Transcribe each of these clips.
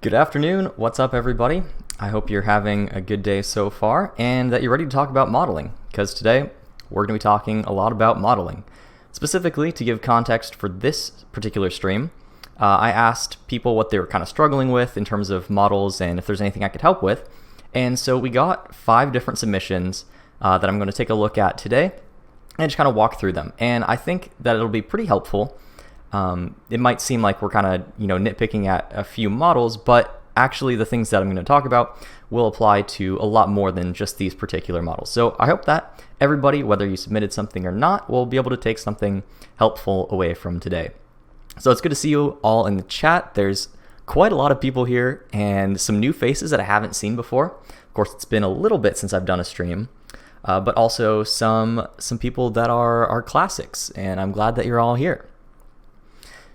Good afternoon. What's up, everybody? I hope you're having a good day so far and that you're ready to talk about modeling, because today we're going to be talking a lot about modeling. Specifically, to give context for this particular stream, I asked people what they were kind of struggling with in terms of models and if there's anything I could help with. And so we got 5 different submissions that I'm going to take a look at today and just kind of walk through them. And I think that it'll be pretty helpful. It might seem like we're kind of, nitpicking at a few models, but actually the things that I'm going to talk about will apply to a lot more than just these particular models. So I hope that everybody, whether you submitted something or not, will be able to take something helpful away from today. So it's good to see you all in the chat. There's quite a lot of people here and some new faces that I haven't seen before. Of course, it's been a little bit since I've done a stream, but also some people that are classics, and I'm glad that you're all here.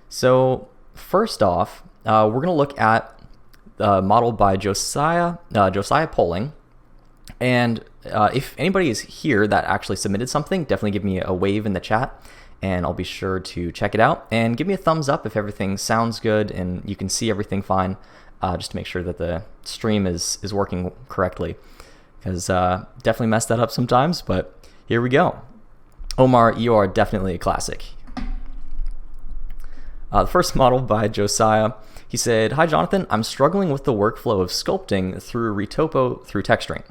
So first off, we're going to look at the model by Josiah Polling. And if anybody is here that actually submitted something, definitely give me a wave in the chat, and I'll be sure to check it out. And give me a thumbs up if everything sounds good and you can see everything fine, just to make sure that the stream is working correctly. Because definitely mess that up sometimes, but here we go. Omar, you are definitely a classic. The first model by Josiah, he said, "Hi Jonathan, I'm struggling with the workflow of sculpting through retopo through texturing.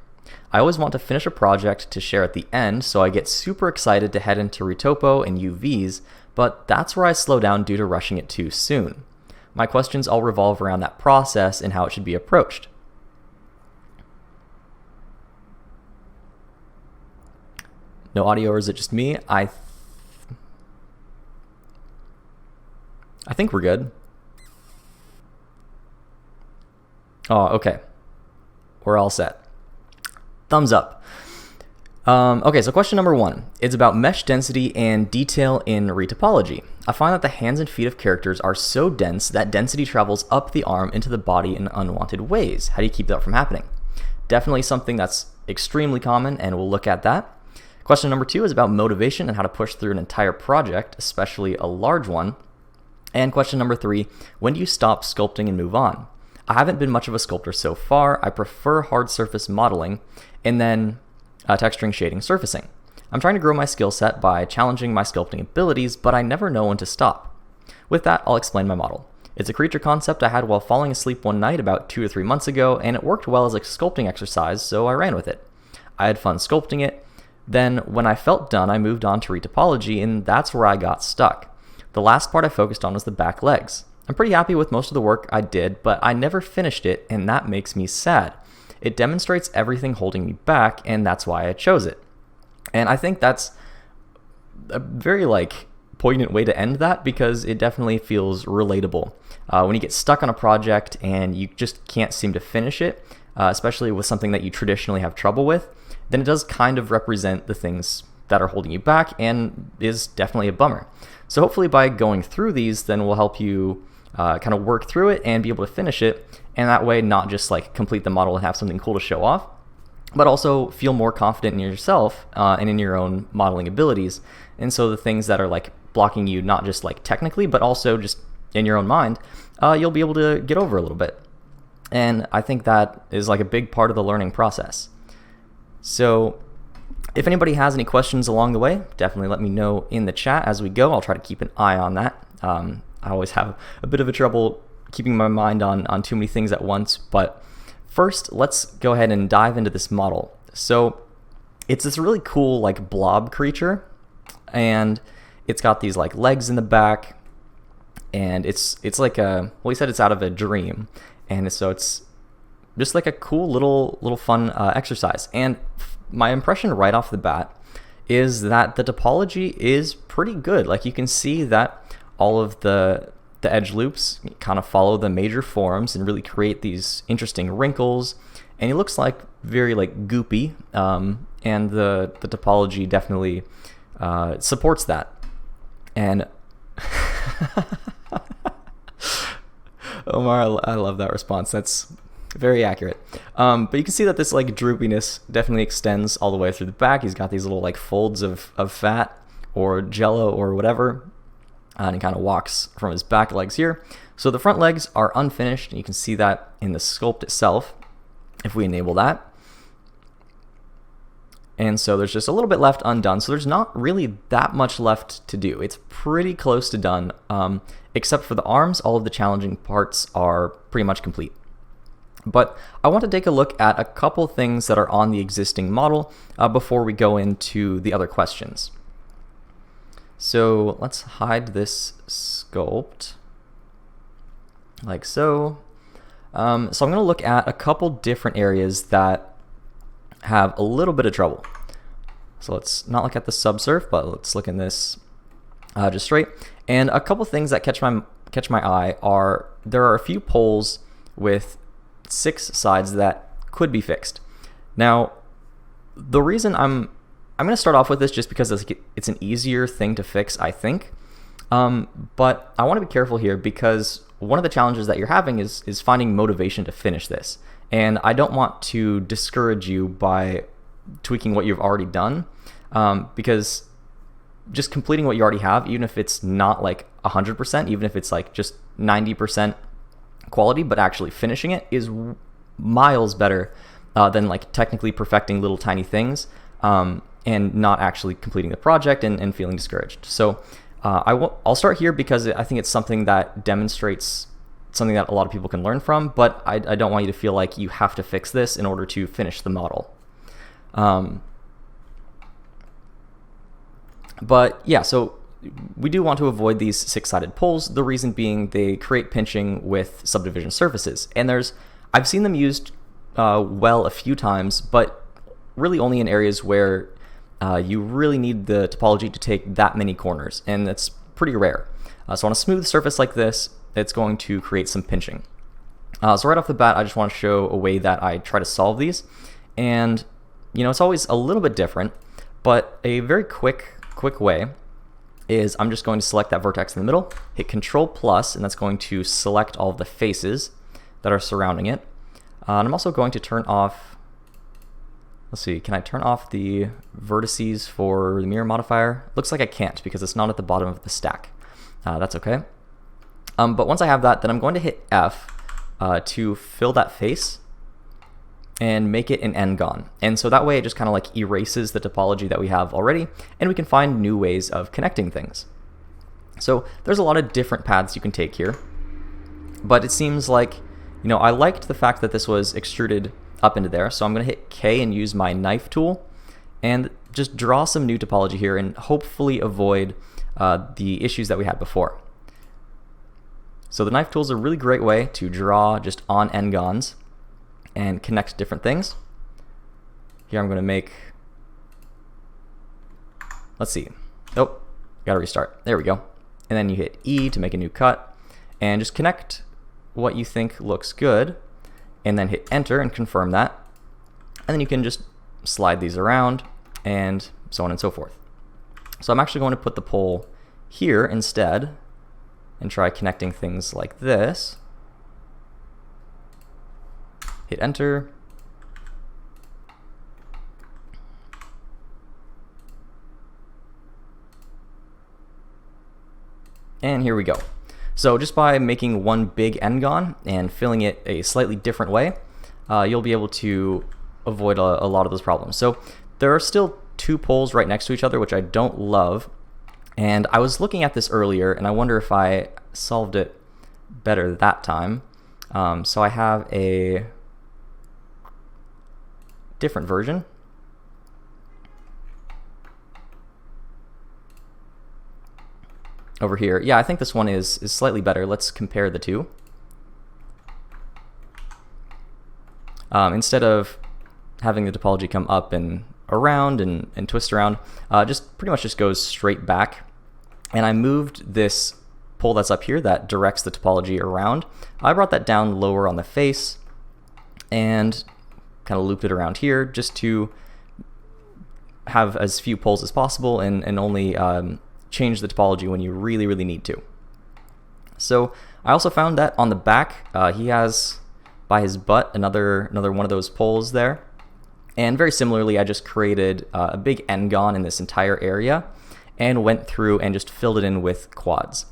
I always want to finish a project to share at the end, so I get super excited to head into retopo and UVs, but that's where I slow down due to rushing it too soon. My questions all revolve around that process and how it should be approached." No audio, or is it just me? I think we're good. Oh, okay. We're all set. Thumbs up. Okay, so question number 1. It's about mesh density and detail in retopology. I find that the hands and feet of characters are so dense that density travels up the arm into the body in unwanted ways. How do you keep that from happening? Definitely something that's extremely common, and we'll look at that. Question number 2 is about motivation and how to push through an entire project, especially a large one. And question number 3, when do you stop sculpting and move on? I haven't been much of a sculptor so far. I prefer hard surface modeling and then texturing, shading, surfacing. I'm trying to grow my skill set by challenging my sculpting abilities, but I never know when to stop. With that, I'll explain my model. It's a creature concept I had while falling asleep one night about 2 or 3 months ago, and it worked well as a sculpting exercise, so I ran with it. I had fun sculpting it. Then, when I felt done, I moved on to retopology, and that's where I got stuck. The last part I focused on was the back legs. I'm pretty happy with most of the work I did, but I never finished it, and that makes me sad. It demonstrates everything holding me back, and that's why I chose it. And I think that's a very poignant way to end that, because it definitely feels relatable. When you get stuck on a project and you just can't seem to finish it, especially with something that you traditionally have trouble with, then it does kind of represent the things that are holding you back and is definitely a bummer. So hopefully by going through these, then we'll help you kind of work through it and be able to finish it, and that way not just complete the model and have something cool to show off, but also feel more confident in yourself and in your own modeling abilities. And so the things that are blocking you, not just technically, but also just in your own mind, you'll be able to get over a little bit. And I think that is a big part of the learning process. So if anybody has any questions along the way, definitely let me know in the chat as we go. I'll try to keep an eye on that. I always have a bit of a trouble keeping my mind on too many things at once. But first, let's go ahead and dive into this model. So it's this really cool blob creature, and it's got these legs in the back, and it's he said it's out of a dream, and so it's just a cool little fun exercise. And my impression right off the bat is that the topology is pretty good. You can see that all of the edge loops kind of follow the major forms and really create these interesting wrinkles, and it looks very goopy, and the topology definitely supports that. And Omar, I love that response. That's very accurate. But you can see that this droopiness definitely extends all the way through the back. He's got these little folds of fat or jello or whatever, and he kind of walks from his back legs here. So the front legs are unfinished, and you can see that in the sculpt itself if we enable that. And so there's just a little bit left undone. So there's not really that much left to do. It's pretty close to done, except for the arms. All of the challenging parts are pretty much complete. But I want to take a look at a couple things that are on the existing model before we go into the other questions. So let's hide this sculpt like so. So I'm going to look at a couple different areas that have a little bit of trouble. So let's not look at the subsurf, but let's look in this just straight. And a couple things that catch my eye are there are a few poles with 6 sides that could be fixed. Now, the reason I'm going to start off with this just because it's an easier thing to fix, I think. But I want to be careful here because one of the challenges that you're having is finding motivation to finish this. And I don't want to discourage you by tweaking what you've already done, because just completing what you already have, even if it's not like 100%, even if it's like just 90% quality, but actually finishing it is miles better than like technically perfecting little tiny things and not actually completing the project and feeling discouraged. So I'll start here because I think it's something that demonstrates something that a lot of people can learn from, but I don't want you to feel like you have to fix this in order to finish the model. But yeah, so we do want to avoid these 6-sided poles, the reason being they create pinching with subdivision surfaces. And I've seen them used well a few times, but really only in areas where you really need the topology to take that many corners, and that's pretty rare. So on a smooth surface like this, it's going to create some pinching. So right off the bat, I just want to show a way that I try to solve these. And it's always a little bit different, but a very quick way is I'm just going to select that vertex in the middle, hit Control+, and that's going to select all of the faces that are surrounding it. And I'm also going to turn off, let's see, can I turn off the vertices for the mirror modifier? Looks like I can't because it's not at the bottom of the stack. That's okay. But once I have that, then I'm going to hit F to fill that face and make it an n-gon. And so that way it just kind of like erases the topology that we have already, and we can find new ways of connecting things. So there's a lot of different paths you can take here, but it seems like, I liked the fact that this was extruded up into there. So I'm going to hit K and use my knife tool and just draw some new topology here and hopefully avoid the issues that we had before. So the knife tool is a really great way to draw just on n-gons and connect different things. Here I'm going to make, let's see, oh, gotta restart. There we go. And then you hit E to make a new cut and just connect what you think looks good, and then hit enter and confirm that. And then you can just slide these around and so on and so forth. So I'm actually going to put the pole here instead and try connecting things like this. Hit enter. And here we go. So just by making one big n-gon and filling it a slightly different way, you'll be able to avoid a lot of those problems. So there are still 2 poles right next to each other, which I don't love. And I was looking at this earlier, and I wonder if I solved it better that time. So I have a different version. Over here. Yeah, I think this one is slightly better. Let's compare the two. Instead of having the topology come up and around and twist around, just pretty much just goes straight back. And I moved this pole that's up here that directs the topology around. I brought that down lower on the face and kind of looped it around here just to have as few poles as possible and only change the topology when you really, really need to. So I also found that on the back, he has by his butt another one of those poles there. And very similarly, I just created a big n-gon in this entire area and went through and just filled it in with quads.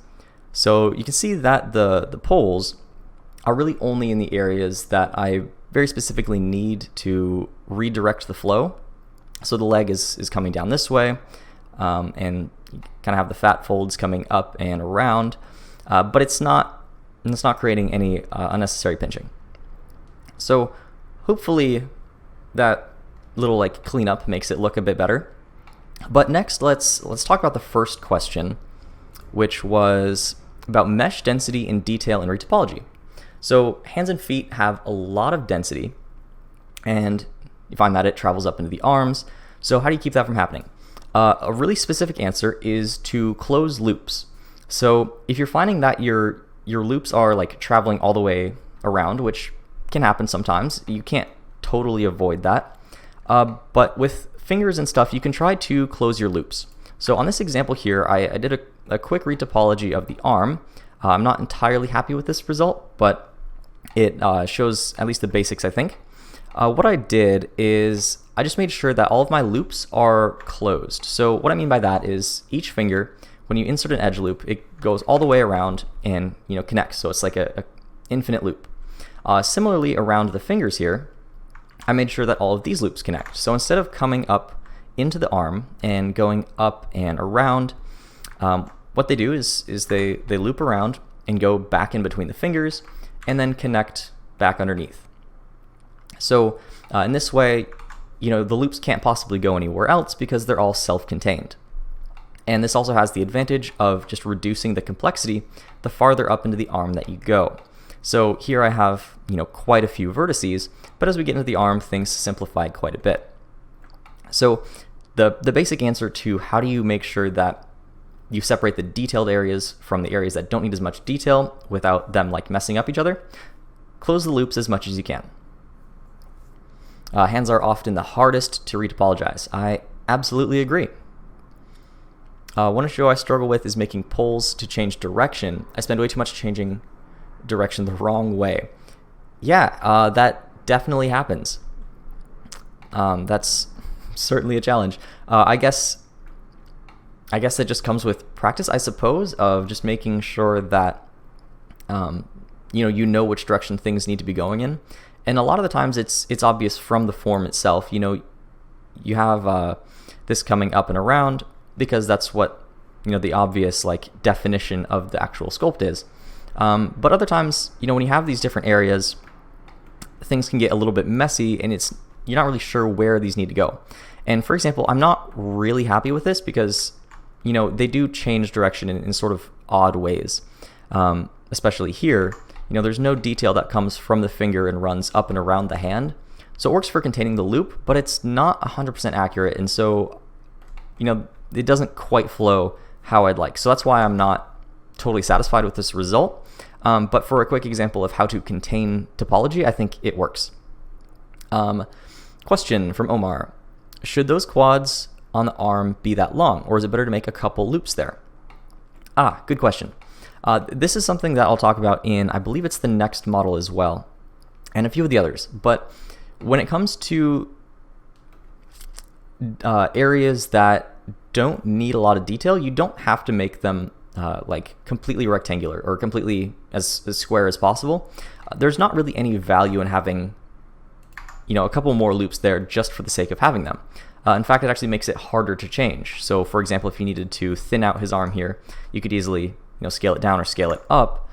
So you can see that the poles are really only in the areas that I very specifically need to redirect the flow. So the leg is coming down this way, and you kind of have the fat folds coming up and around, but it's not creating any unnecessary pinching. So hopefully that little like cleanup makes it look a bit better. But next, let's talk about the first question, which was about mesh density and detail in retopology. So hands and feet have a lot of density, and you find that it travels up into the arms. So how do you keep that from happening? A really specific answer is to close loops. So if you're finding that your loops are like traveling all the way around, which can happen sometimes, you can't totally avoid that. But with fingers and stuff, you can try to close your loops. So on this example here, I did a quick retopology of the arm. I'm not entirely happy with this result, but it shows at least the basics, I think. What I did is I just made sure that all of my loops are closed. So what I mean by that is each finger, when you insert an edge loop, it goes all the way around and connects. So it's like a infinite loop. Similarly, around the fingers here, I made sure that all of these loops connect. So instead of coming up into the arm and going up and around, what they do is they loop around and go back in between the fingers and then connect back underneath. So in this way, the loops can't possibly go anywhere else because they're all self-contained. And this also has the advantage of just reducing the complexity the farther up into the arm that you go. So here I have, quite a few vertices, but as we get into the arm, things simplify quite a bit. So the basic answer to how do you make sure that you separate the detailed areas from the areas that don't need as much detail without them like messing up each other, close the loops as much as you can. Hands are often the hardest to retopologize. I absolutely agree. One issue I struggle with is making poles to change direction. I spend way too much changing direction the wrong way. Yeah, that definitely happens. That's certainly a challenge. I guess it just comes with practice, I suppose, of just making sure that you know which direction things need to be going in. And a lot of the times it's obvious from the form itself. You have this coming up and around because that's what the obvious like definition of the actual sculpt is. But other times, when you have these different areas, things can get a little bit messy, and you're not really sure where these need to go. And for example, I'm not really happy with this because they do change direction in sort of odd ways. Especially here, there's no detail that comes from the finger and runs up and around the hand. So it works for containing the loop, but it's not 100% accurate, and so it doesn't quite flow how I'd like. So that's why I'm not totally satisfied with this result. But for a quick example of how to contain topology, I think it works. Question from Omar: should those quads on the arm be that long, or is it better to make a couple loops there? Good question. This is something that I'll talk about in, I believe it's the next model as well, and a few of the others. But when it comes to areas that don't need a lot of detail, you don't have to make them like completely rectangular or completely as square as possible. There's not really any value in having a couple more loops there just for the sake of having them. In fact, it actually makes it harder to change. So for example, if you needed to thin out his arm here, you could easily scale it down or scale it up,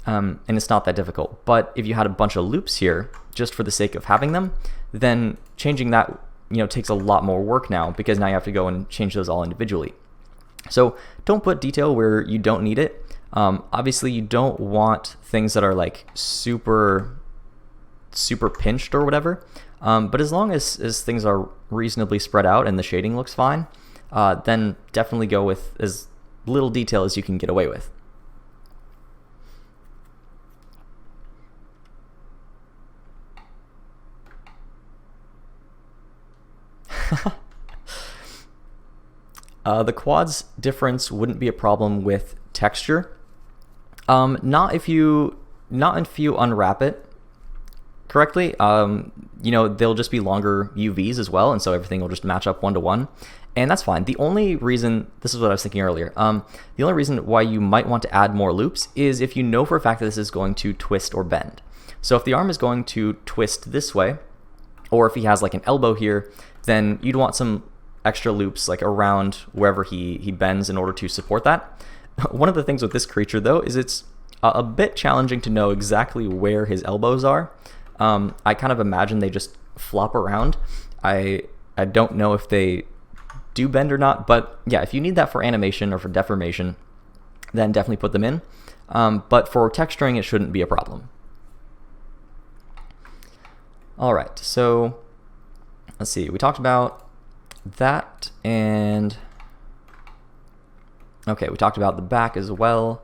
and it's not that difficult. But if you had a bunch of loops here just for the sake of having them, then changing that takes a lot more work now, because now you have to go and change those all individually. So don't put detail where you don't need it. Obviously you don't want things that are like super pinched or whatever, but as long as things are reasonably spread out and the shading looks fine, then definitely go with as little detail as you can get away with. The quads difference wouldn't be a problem with texture. Not if you unwrap it correctly. They'll just be longer UVs as well, and so everything will just match up 1-to-1. And that's fine. The only reason, this is what I was thinking earlier, the only reason why you might want to add more loops is if you know for a fact that this is going to twist or bend. So if the arm is going to twist this way, or if he has like an elbow here, then you'd want some extra loops like around wherever he bends in order to support that. One of the things with this creature though is it's a bit challenging to know exactly where his elbows are. I kind of imagine they just flop around. I don't know if they do bend or not, but yeah, if you need that for animation or for deformation, then definitely put them in. But for texturing, it shouldn't be a problem. All right, so let's see. We talked about that, and okay, we talked about the back as well,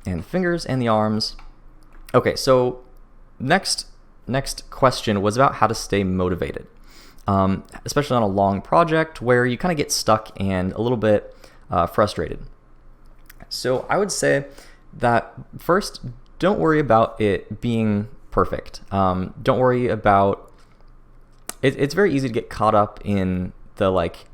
and the fingers and the arms. Okay, so next question was about how to stay motivated. Especially on a long project where you kind of get stuck and a little bit frustrated. So I would say that first, don't worry about it being perfect. Don't worry about it. It's very easy to get caught up in the like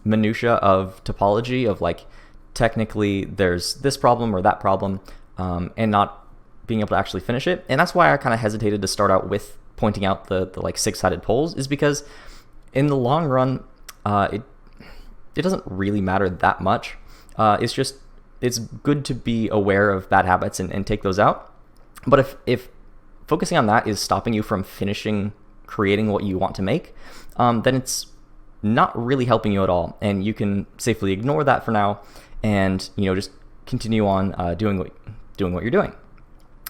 minutia of topology of like technically there's this problem or that problem, and not being able to actually finish it. And that's why I kind of hesitated to start out with pointing out the like six-sided poles, is because in the long run, it doesn't really matter that much. It's good to be aware of bad habits and take those out. But if focusing on that is stopping you from creating what you want to make, then it's not really helping you at all. And you can safely ignore that for now and just continue on doing what you're doing.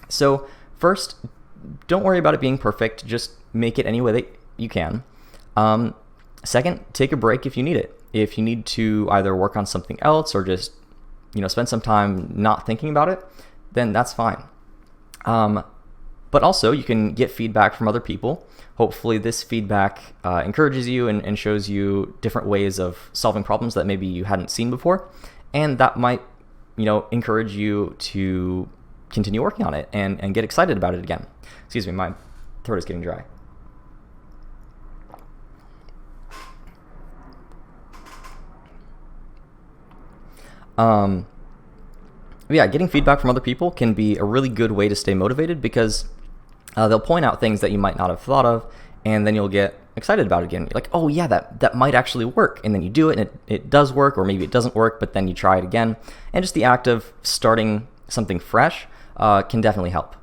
So first, don't worry about it being perfect. Just make it any way that you can. Second, take a break if you need it. If you need to either work on something else or just spend some time not thinking about it, then that's fine. But also, you can get feedback from other people. Hopefully this feedback encourages you and shows you different ways of solving problems that maybe you hadn't seen before. And that might encourage you to continue working on it and get excited about it again. Excuse me, my throat is getting dry. Yeah, getting feedback from other people can be a really good way to stay motivated because they'll point out things that you might not have thought of, and then you'll get excited about it again. You're like, oh yeah, that might actually work. And then you do it and it does work, or maybe it doesn't work, but then you try it again. And just the act of starting something fresh can definitely help.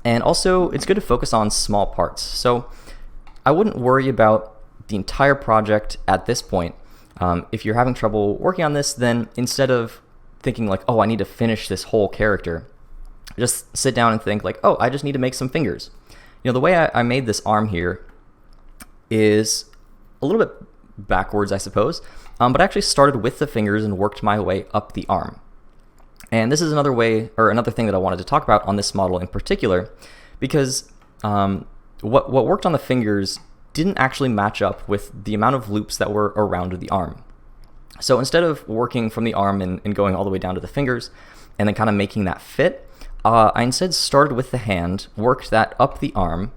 And also, it's good to focus on small parts. So I wouldn't worry about the entire project at this point. If you're having trouble working on this, then instead of thinking like, oh, I need to finish this whole character, just sit down and think like, oh, I just need to make some fingers. The way I made this arm here is a little bit backwards, I suppose, but I actually started with the fingers and worked my way up the arm. And this is another thing that I wanted to talk about on this model in particular, because what worked on the fingers didn't actually match up with the amount of loops that were around the arm. So instead of working from the arm and going all the way down to the fingers and then kind of making that fit, I instead started with the hand, worked that up the arm,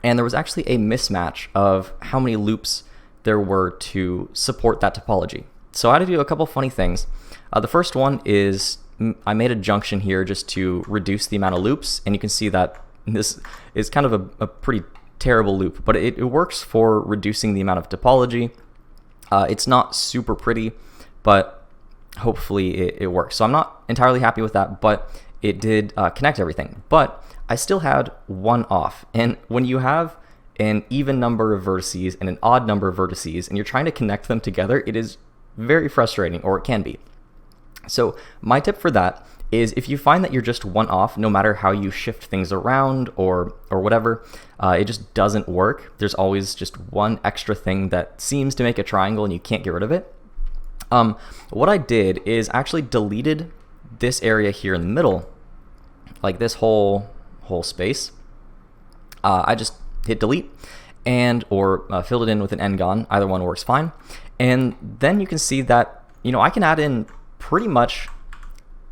and there was actually a mismatch of how many loops there were to support that topology. So I had to do a couple funny things. The first one is I made a junction here just to reduce the amount of loops, and you can see that this is kind of a pretty terrible loop, but it works for reducing the amount of topology. It's not super pretty, but hopefully it works. So I'm not entirely happy with that, but it did connect everything. But I still had one off, and when you have an even number of vertices and an odd number of vertices, and you're trying to connect them together, it is very frustrating, or it can be. So my tip for that is if you find that you're just one off, no matter how you shift things around or whatever, it just doesn't work. There's always just one extra thing that seems to make a triangle and you can't get rid of it. What I did is actually deleted this area here in the middle, like this whole space. I just hit delete or filled it in with an n-gon. Either one works fine. And then you can see that, I can add in pretty much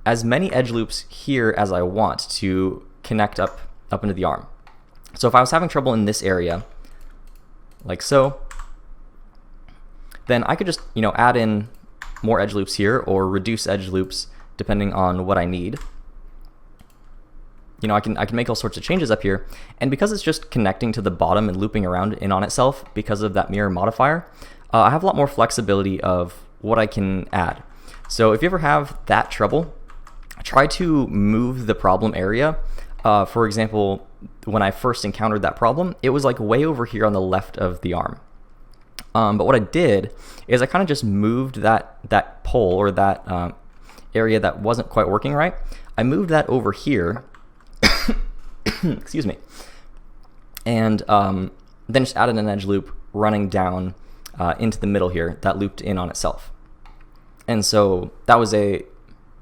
as many edge loops here as I want to connect up into the arm. So if I was having trouble in this area, like so, then I could just, add in more edge loops here or reduce edge loops depending on what I need. I can make all sorts of changes up here, and because it's just connecting to the bottom and looping around in on itself because of that mirror modifier, I have a lot more flexibility of what I can add. So if you ever have that trouble, try to move the problem area. For example, when I first encountered that problem, it was like way over here on the left of the arm. But what I did is I kind of just moved that pole or that area that wasn't quite working right. I moved that over here. Excuse me. And then just added an edge loop running down into the middle here that looped in on itself. And so that was a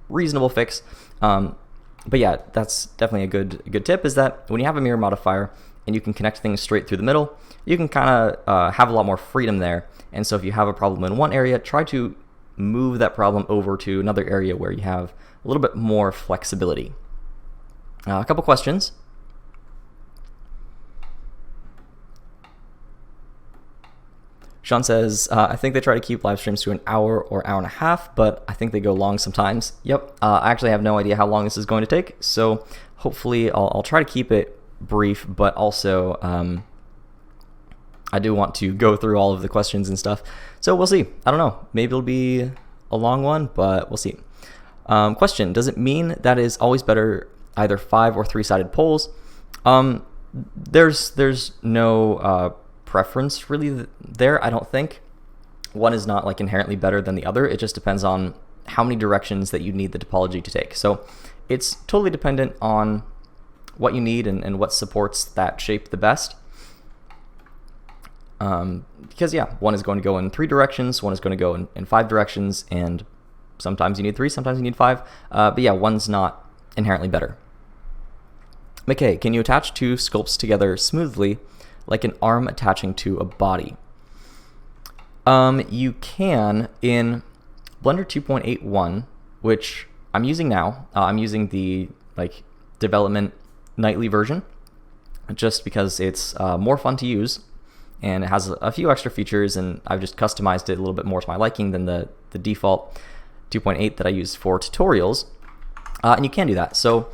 reasonable fix. But yeah, that's definitely a good tip, is that when you have a mirror modifier and you can connect things straight through the middle, you can kind of have a lot more freedom there. And so if you have a problem in one area, try to move that problem over to another area where you have a little bit more flexibility. A couple questions. Sean says, I think they try to keep live streams to an hour or hour and a half, but I think they go long sometimes. Yep, I actually have no idea how long this is going to take, so hopefully I'll try to keep it brief, but also I do want to go through all of the questions and stuff, so we'll see. I don't know, maybe it'll be a long one, but we'll see. Question, does it mean that is always better either 5 or 3-sided poles? There's no preference really there, I don't think. One is not like inherently better than the other. It just depends on how many directions that you need the topology to take. So it's totally dependent on what you need and what supports that shape the best. Because yeah, one is going to go in 3 directions, one is going to go in 5 directions, and sometimes you need 3, sometimes you need 5. But yeah, one's not inherently better. McKay, can you attach 2 sculpts together smoothly like an arm attaching to a body? You can in Blender 2.81, which I'm using now. I'm using the development nightly version just because it's more fun to use and it has a few extra features, and I've just customized it a little bit more to my liking than the default 2.8 that I use for tutorials. And you can do that. So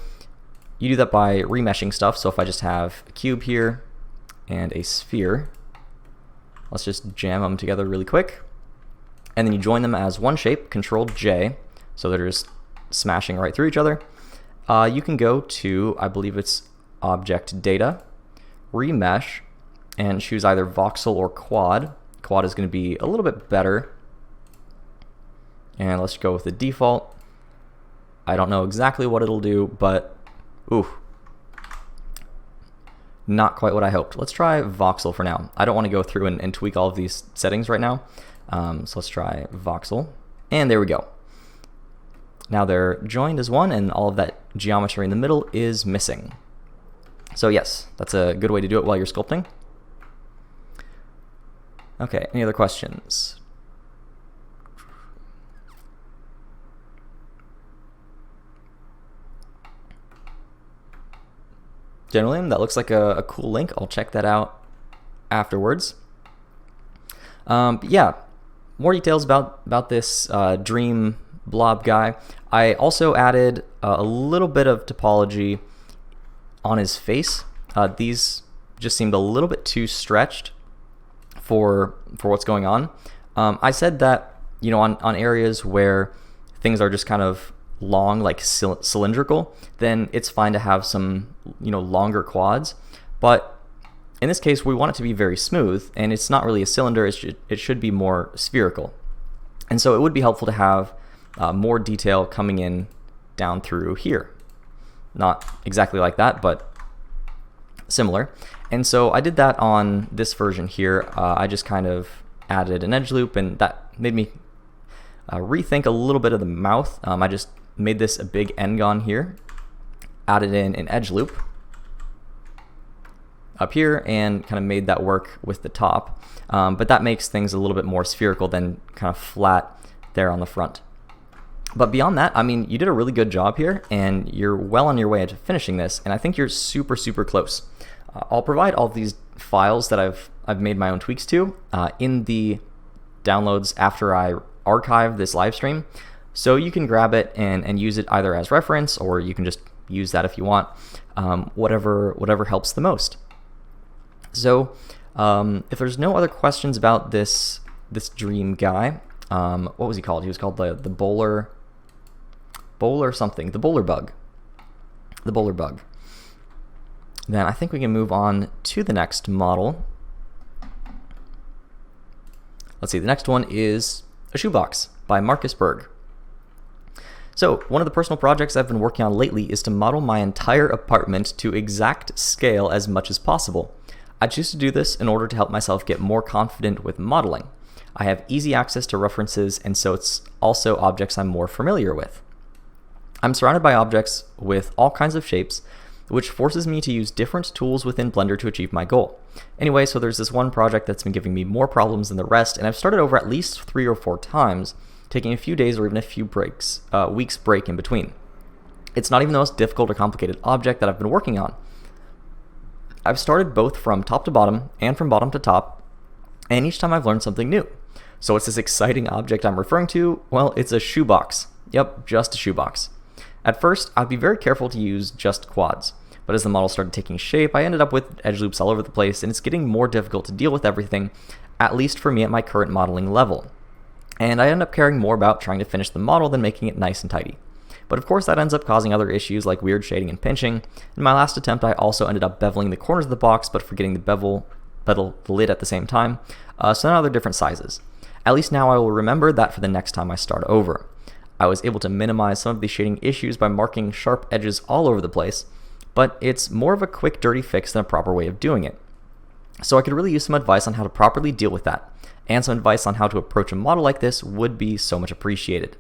you do that by remeshing stuff. So if I just have a cube here and a sphere, let's just jam them together really quick, and then you join them as one shape, Control-J, so they're just smashing right through each other. You can go to, I believe it's Object Data, Remesh, and choose either Voxel or Quad. Quad is going to be a little bit better, and let's go with the default. I don't know exactly what it'll do, but ooh, not quite what I hoped. Let's try voxel for now. I don't want to go through and tweak all of these settings right now. So let's try voxel. And there we go. Now they're joined as one, and all of that geometry in the middle is missing. So yes, that's a good way to do it while you're sculpting. Okay, any other questions? Generally, that looks like a cool link. I'll check that out afterwards. But yeah, more details about this dream blob guy. I also added a little bit of topology on his face. These just seemed a little bit too stretched for what's going on. I said that on areas where things are just kind of long, like cylindrical, then it's fine to have some longer quads, but in this case we want it to be very smooth, and it's not really a cylinder, it should be more spherical, and so it would be helpful to have more detail coming in down through here. Not exactly like that, but similar. And so I did that on this version here. I just kind of added an edge loop, and that made me rethink a little bit of the mouth. I just made this a big n-gon here, added in an edge loop up here, and kind of made that work with the top. But that makes things a little bit more spherical than kind of flat there on the front. But beyond that, I mean, you did a really good job here, and you're well on your way to finishing this, and I think you're super, super close. I'll provide all of these files that I've made my own tweaks to in the downloads after I archive this live stream. So you can grab it and use it either as reference, or you can just use that if you want, whatever helps the most. So if there's no other questions about this dream guy, what was he called? He was called the bowler something, the bowler bug. The bowler bug. Then I think we can move on to the next model. Let's see, the next one is a shoebox by Marcus Berg. So one of the personal projects I've been working on lately is to model my entire apartment to exact scale as much as possible. I choose to do this in order to help myself get more confident with modeling. I have easy access to references, and so it's also objects I'm more familiar with. I'm surrounded by objects with all kinds of shapes, which forces me to use different tools within Blender to achieve my goal. Anyway, so there's this one project that's been giving me more problems than the rest, and I've started over at least 3 or 4 times, taking a few days or even a few weeks break in between. It's not even the most difficult or complicated object that I've been working on. I've started both from top to bottom and from bottom to top, and each time I've learned something new. So what's this exciting object I'm referring to? Well, it's a shoebox. Yep, just a shoebox. At first, I'd be very careful to use just quads, but as the model started taking shape, I ended up with edge loops all over the place, and it's getting more difficult to deal with everything, at least for me at my current modeling level. And I end up caring more about trying to finish the model than making it nice and tidy. But of course that ends up causing other issues like weird shading and pinching. In my last attempt, I also ended up beveling the corners of the box, but forgetting to bevel the lid at the same time, so now they're different sizes. At least now I will remember that for the next time I start over. I was able to minimize some of the shading issues by marking sharp edges all over the place, but it's more of a quick, dirty fix than a proper way of doing it. So I could really use some advice on how to properly deal with that, and some advice on how to approach a model like this would be so much appreciated.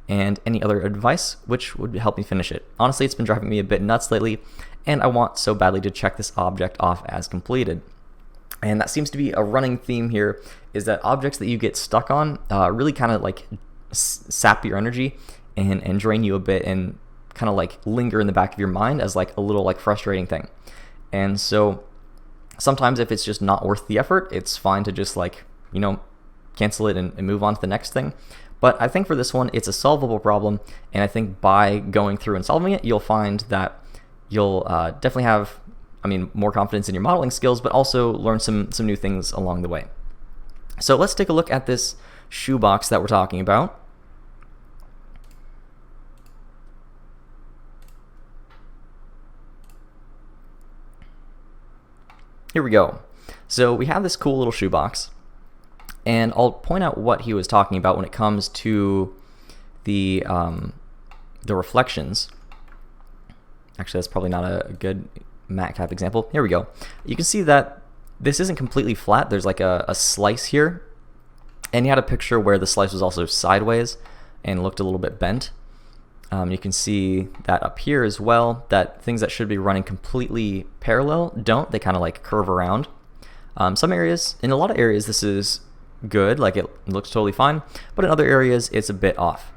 And any other advice which would help me finish it. Honestly, it's been driving me a bit nuts lately, and I want so badly to check this object off as completed. And that seems to be a running theme here, is that objects that you get stuck on really kind of like sap your energy and drain you a bit, and kind of like linger in the back of your mind as like a little like frustrating thing. And so sometimes if it's just not worth the effort, it's fine to just like, cancel it and move on to the next thing. But I think for this one, it's a solvable problem, and I think by going through and solving it, you'll find that you'll definitely have, more confidence in your modeling skills, but also learn some new things along the way. So let's take a look at this shoebox that we're talking about. Here we go. So we have this cool little shoebox, and I'll point out what he was talking about when it comes to the reflections. Actually, that's probably not a good matcap example. Here we go. You can see that this isn't completely flat. There's like a slice here, and you had a picture where the slice was also sideways and looked a little bit bent. You can see that up here as well, that things that should be running completely parallel don't. They kind of like curve around. Some areas, in a lot of areas, this is good, like it looks totally fine, but in other areas, it's a bit off.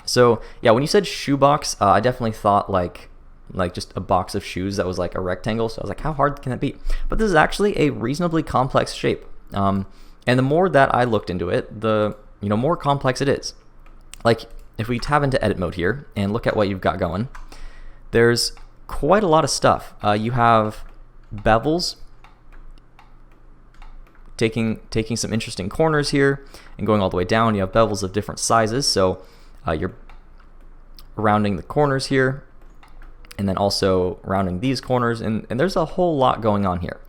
So yeah, when you said shoebox, I definitely thought like just a box of shoes that was like a rectangle. So I was like, how hard can that be? But this is actually a reasonably complex shape. And the more that I looked into it, the more complex it is. Like if we tab into edit mode here and look at what you've got going, there's quite a lot of stuff. You have bevels taking some interesting corners here and going all the way down. You have bevels of different sizes, so you're rounding the corners here and then also rounding these corners, and there's a whole lot going on here.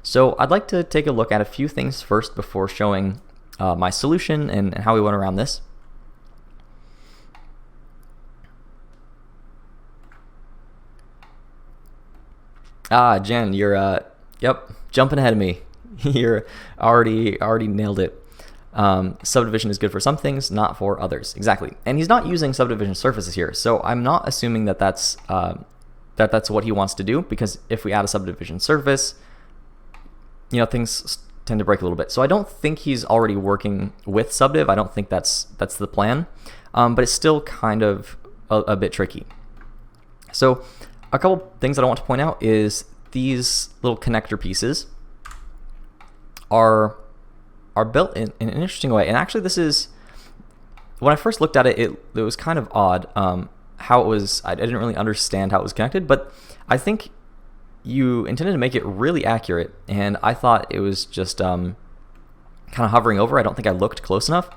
So I'd like to take a look at a few things first before showing my solution and how we went around this. Jen, you're jumping ahead of me. You're already nailed it. Subdivision is good for some things, not for others. Exactly. And he's not using subdivision surfaces here, so I'm not assuming that that's what he wants to do, because if we add a subdivision surface, things tend to break a little bit. So I don't think he's already working with subdiv. I don't think that's the plan, but it's still kind of a bit tricky. So a couple things that I want to point out is these little connector pieces are are built in an interesting way. And actually, this is, when I first looked at it, it was kind of odd how it was. I didn't really understand how it was connected, but I think you intended to make it really accurate, and I thought it was just kind of hovering over. I don't think I looked close enough,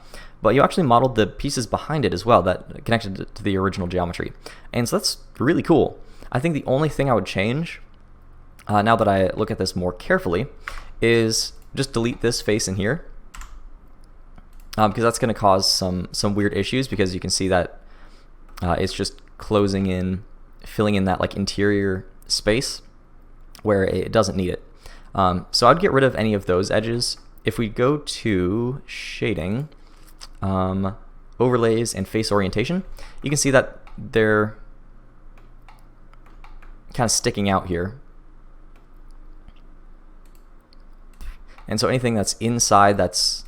but you actually modeled the pieces behind it as well that connected to the original geometry. And so that's really cool. I think the only thing I would change, now that I look at this more carefully, is just delete this face in here, because that's going to cause some weird issues, because you can see that it's just closing in, filling in that like interior space where it doesn't need it. So I'd get rid of any of those edges. If we go to shading, overlays, and face orientation, you can see that they're kind of sticking out here. And so anything that's inside, that's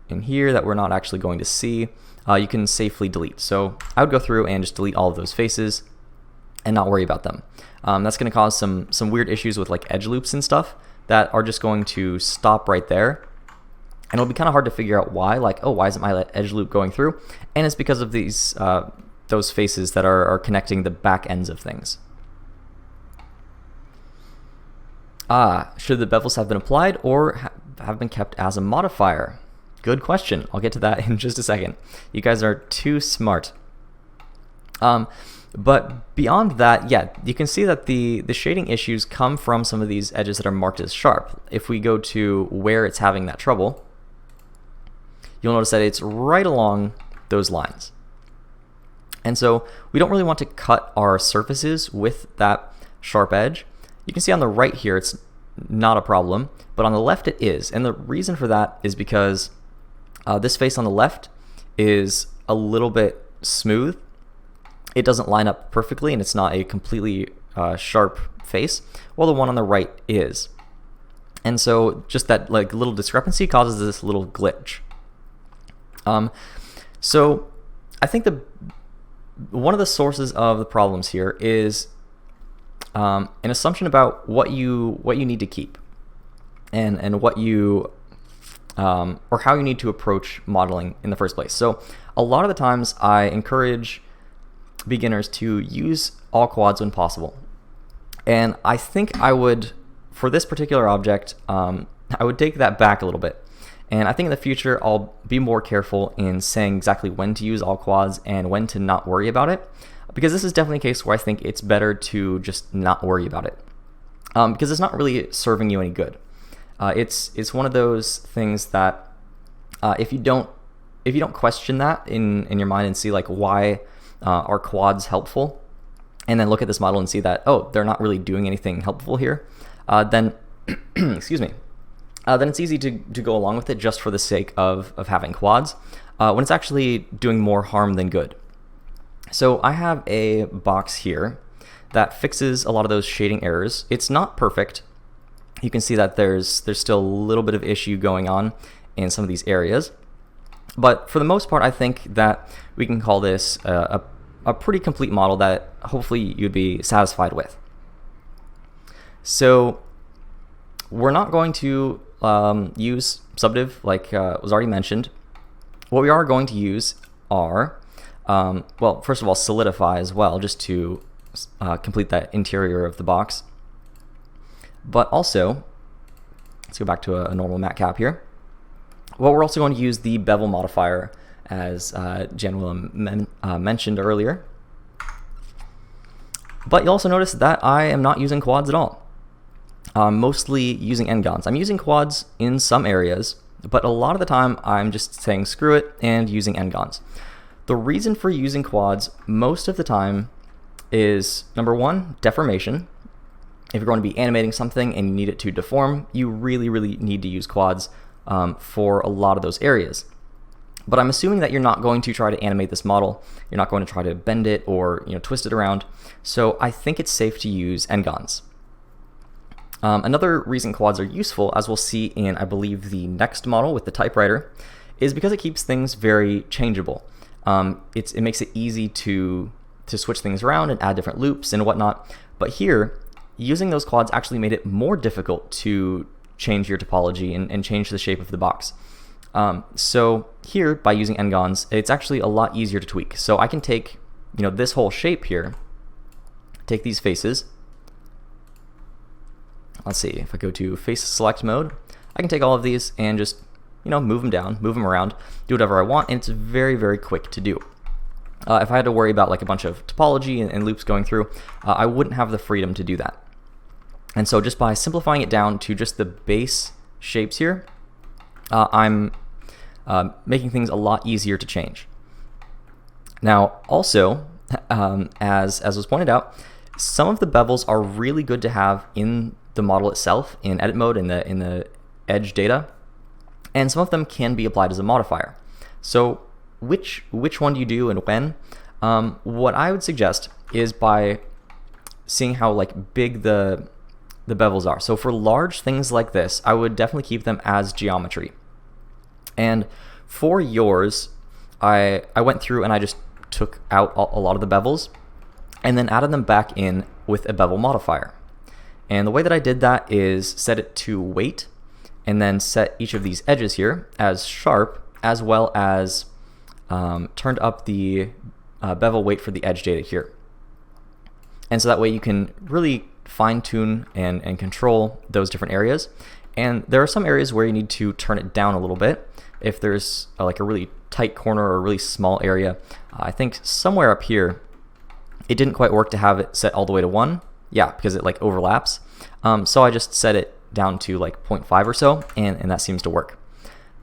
in here that we're not actually going to see, you can safely delete. So I would go through and just delete all of those faces and not worry about them. That's going to cause some weird issues with like edge loops and stuff that are just going to stop right there. And it'll be kind of hard to figure out why, like, oh, why isn't my edge loop going through? And it's because of these those faces that are connecting the back ends of things. Should the bevels have been applied or have been kept as a modifier? Good question. I'll get to that in just a second. You guys are too smart. But beyond that, yeah, you can see that the shading issues come from some of these edges that are marked as sharp. If we go to where it's having that trouble, you'll notice that it's right along those lines. And so we don't really want to cut our surfaces with that sharp edge. You can see on the right here, it's not a problem, but on the left it is. And the reason for that is because this face on the left is a little bit smooth. It doesn't line up perfectly, and it's not a completely sharp face, while the one on the right is. And so just that like little discrepancy causes this little glitch. So I think one of the sources of the problems here is an assumption about what you need to keep, and what you or how you need to approach modeling in the first place. So a lot of the times I encourage beginners to use all quads when possible, and I think I would, for this particular object, I would take that back a little bit. And I think in the future I'll be more careful in saying exactly when to use all quads and when to not worry about it, because this is definitely a case where I think it's better to just not worry about it, because it's not really serving you any good. It's one of those things that if you don't question that in your mind and see like why are quads helpful, and then look at this model and see that, oh, they're not really doing anything helpful here, then excuse me, then it's easy to go along with it just for the sake of having quads, when it's actually doing more harm than good. So I have a box here that fixes a lot of those shading errors. It's not perfect. You can see that there's still a little bit of issue going on in some of these areas. But for the most part, I think that we can call this a pretty complete model that hopefully you'd be satisfied with. So we're not going to use subdiv like was already mentioned. What we are going to use are, well, first of all, solidify as well, just to complete that interior of the box. But also, let's go back to a normal matte cap here. Well, we're also going to use the bevel modifier, as Jen Willem mentioned earlier. But you'll also notice that I am not using quads at all. I'm mostly using n-gons. I'm using quads in some areas, but a lot of the time I'm just saying screw it and using n-gons. The reason for using quads most of the time is, number one, deformation. If you're going to be animating something and you need it to deform, you really, really need to use quads for a lot of those areas. But I'm assuming that you're not going to try to animate this model. You're not going to try to bend it or twist it around. So I think it's safe to use n-gons. Another reason quads are useful, as we'll see in, I believe, the next model with the typewriter, is because it keeps things very changeable. It makes it easy to switch things around and add different loops and whatnot. But here, using those quads actually made it more difficult to change your topology and change the shape of the box. So here, by using n-gons, it's actually a lot easier to tweak. So I can take, this whole shape here, take these faces. Let's see, if I go to face select mode, I can take all of these and just, move them down, move them around, do whatever I want, and it's very, very quick to do. If I had to worry about like a bunch of topology and loops going through, I wouldn't have the freedom to do that. And so just by simplifying it down to just the base shapes here, I'm making things a lot easier to change. Now, also, as was pointed out, some of the bevels are really good to have in the model itself, in edit mode, in the edge data, and some of them can be applied as a modifier. So which one do you do and when? What I would suggest is by seeing how like big the bevels are. So for large things like this, I would definitely keep them as geometry. And for yours, I went through and I just took out a lot of the bevels and then added them back in with a bevel modifier. And the way that I did that is set it to weight and then set each of these edges here as sharp, as well as turned up the bevel weight for the edge data here. And so that way you can really fine tune and control those different areas. And there are some areas where you need to turn it down a little bit. If there's like a really tight corner or a really small area, I think somewhere up here, it didn't quite work to have it set all the way to 1. Yeah, because it like overlaps. So I just set it down to like 0.5 or so, and that seems to work.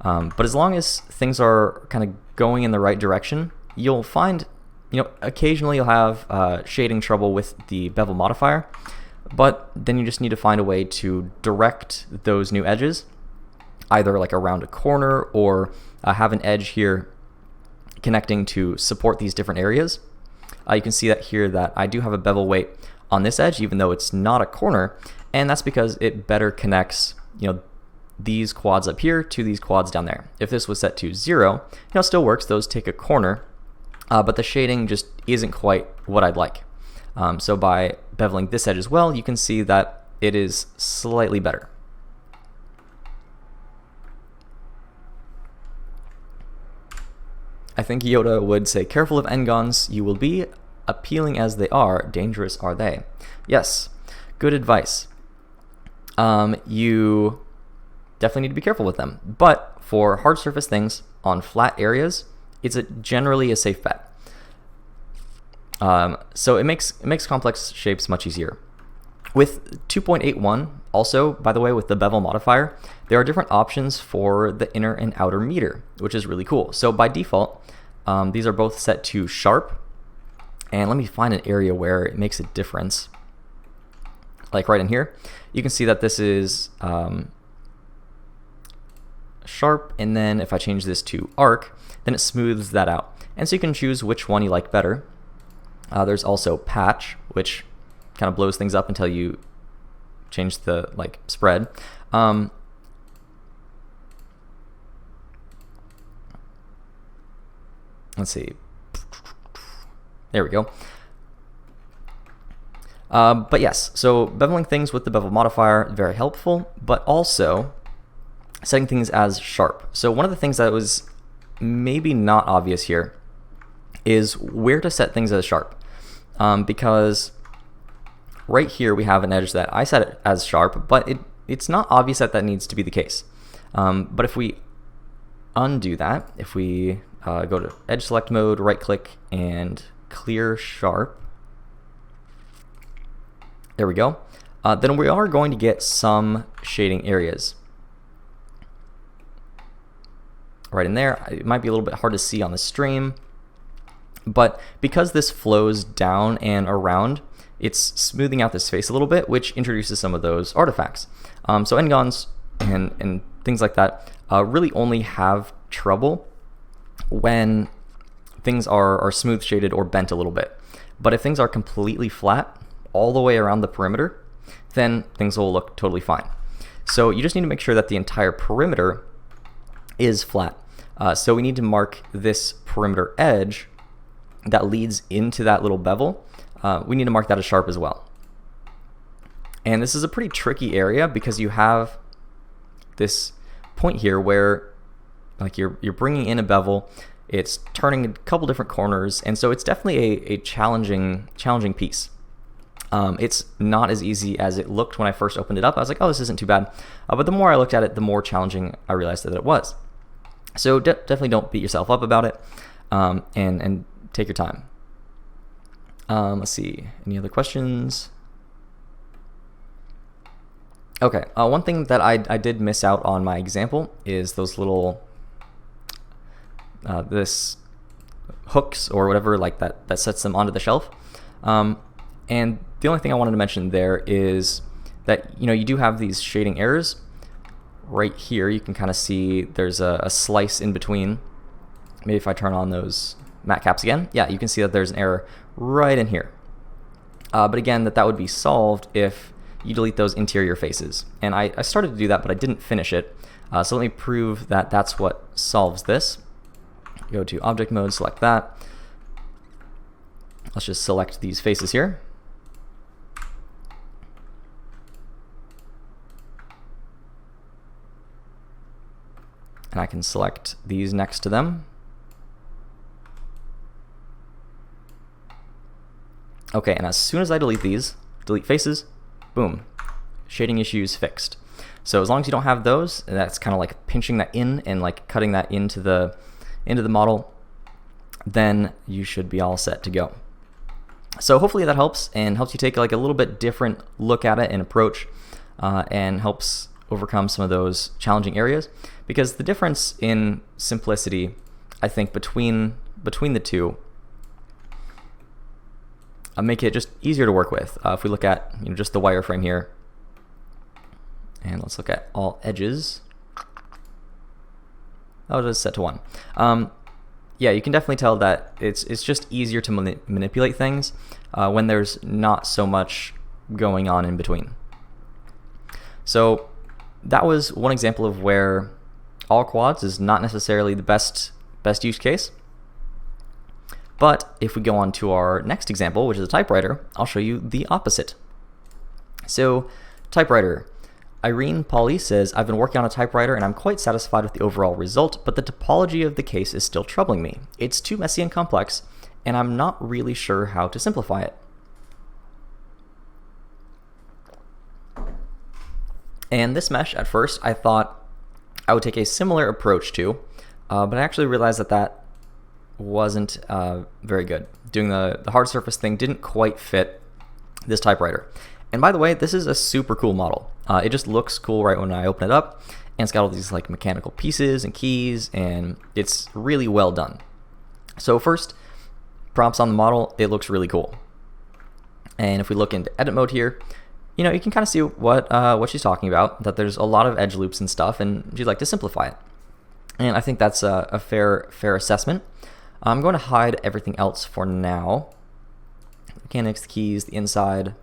But as long as things are kind of going in the right direction, you'll find, occasionally you'll have shading trouble with the bevel modifier, but then you just need to find a way to direct those new edges, either like around a corner or have an edge here connecting to support these different areas. You can see that here that I do have a bevel weight on this edge, even though it's not a corner, and that's because it better connects, these quads up here to these quads down there. If this was set to 0, it still works, those take a corner, but the shading just isn't quite what I'd like. So by beveling this edge as well, you can see that it is slightly better. I think Yoda would say, careful of n-gons you will be, appealing as they are, dangerous are they. Yes, good advice. You definitely need to be careful with them. But for hard surface things on flat areas, it's generally a safe bet. So it makes complex shapes much easier. With 2.81, also, by the way, with the bevel modifier, there are different options for the inner and outer meter, which is really cool. So by default, these are both set to sharp. And let me find an area where it makes a difference. Like right in here, you can see that this is sharp, and then if I change this to arc, then it smooths that out. And so you can choose which one you like better. There's also patch, which kind of blows things up until you change the spread. Let's see. There we go. But yes, so beveling things with the bevel modifier, very helpful, but also setting things as sharp. So one of the things that was maybe not obvious here is where to set things as sharp. Because right here we have an edge that I set it as sharp, but it's not obvious that that needs to be the case. But if we undo that, if we go to edge select mode, right click, and clear sharp, there we go, then we are going to get some shading areas right in there. It might be a little bit hard to see on the stream, but because this flows down and around, it's smoothing out this face a little bit, which introduces some of those artifacts. So n-gons and things like that really only have trouble when things are smooth shaded or bent a little bit. But if things are completely flat all the way around the perimeter, then things will look totally fine. So you just need to make sure that the entire perimeter is flat. So we need to mark this perimeter edge that leads into that little bevel. We need to mark that as sharp as well. And this is a pretty tricky area because you have this point here where like you're bringing in a bevel, it's turning a couple different corners, and so it's definitely a challenging piece. It's not as easy as it looked when I first opened it up. I was like, oh, this isn't too bad. But the more I looked at it, the more challenging I realized that it was. So definitely don't beat yourself up about it, and take your time. Let's see, any other questions? Okay, one thing that I did miss out on my example is those little this hooks or whatever like that sets them onto the shelf. And the only thing I wanted to mention there is that you do have these shading errors. Right here you can kind of see there's a slice in between. Maybe if I turn on those matte caps again, yeah, you can see that there's an error right in here. But again, that would be solved if you delete those interior faces. And I started to do that, but I didn't finish it. So let me prove that that's what solves this. Go to object mode, select that. Let's just select these faces here. And I can select these next to them. Okay, and as soon as I delete faces, boom, shading issues fixed. So as long as you don't have those, that's kind of like pinching that in and like cutting that into the model, then you should be all set to go. So hopefully that helps and helps you take like a little bit different look at it and approach, and helps overcome some of those challenging areas, because the difference in simplicity, I think, between the two make it just easier to work with. If we look at just the wireframe here, and let's look at all edges. Oh, it is set to 1. Yeah, you can definitely tell that it's just easier to manipulate things when there's not so much going on in between. So that was one example of where all quads is not necessarily the best use case. But if we go on to our next example, which is a typewriter, I'll show you the opposite. So typewriter. Irene Polly says, I've been working on a typewriter and I'm quite satisfied with the overall result, but the topology of the case is still troubling me. It's too messy and complex, and I'm not really sure how to simplify it. And this mesh, at first, I thought I would take a similar approach to, but I actually realized that wasn't very good. Doing the hard surface thing didn't quite fit this typewriter. And by the way, this is a super cool model. It just looks cool right when I open it up, and it's got all these like mechanical pieces and keys, and it's really well done. So first, prompts on the model, it looks really cool. And if we look into edit mode here, you can kind of see what she's talking about, that there's a lot of edge loops and stuff, and she'd like to simplify it. And I think that's a fair assessment. I'm going to hide everything else for now. Mechanics, the keys, the inside,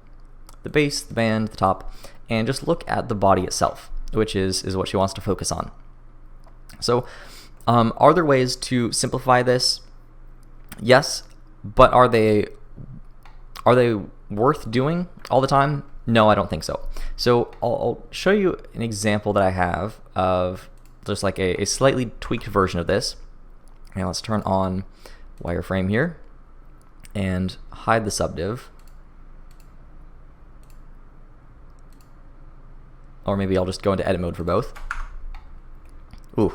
the base, the band, the top, and just look at the body itself, which is what she wants to focus on. So are there ways to simplify this? Yes, but are they worth doing all the time? No, I don't think so. So I'll show you an example that I have of just like a slightly tweaked version of this. And let's turn on wireframe here and hide the subdiv. Or maybe I'll just go into edit mode for both. Ooh.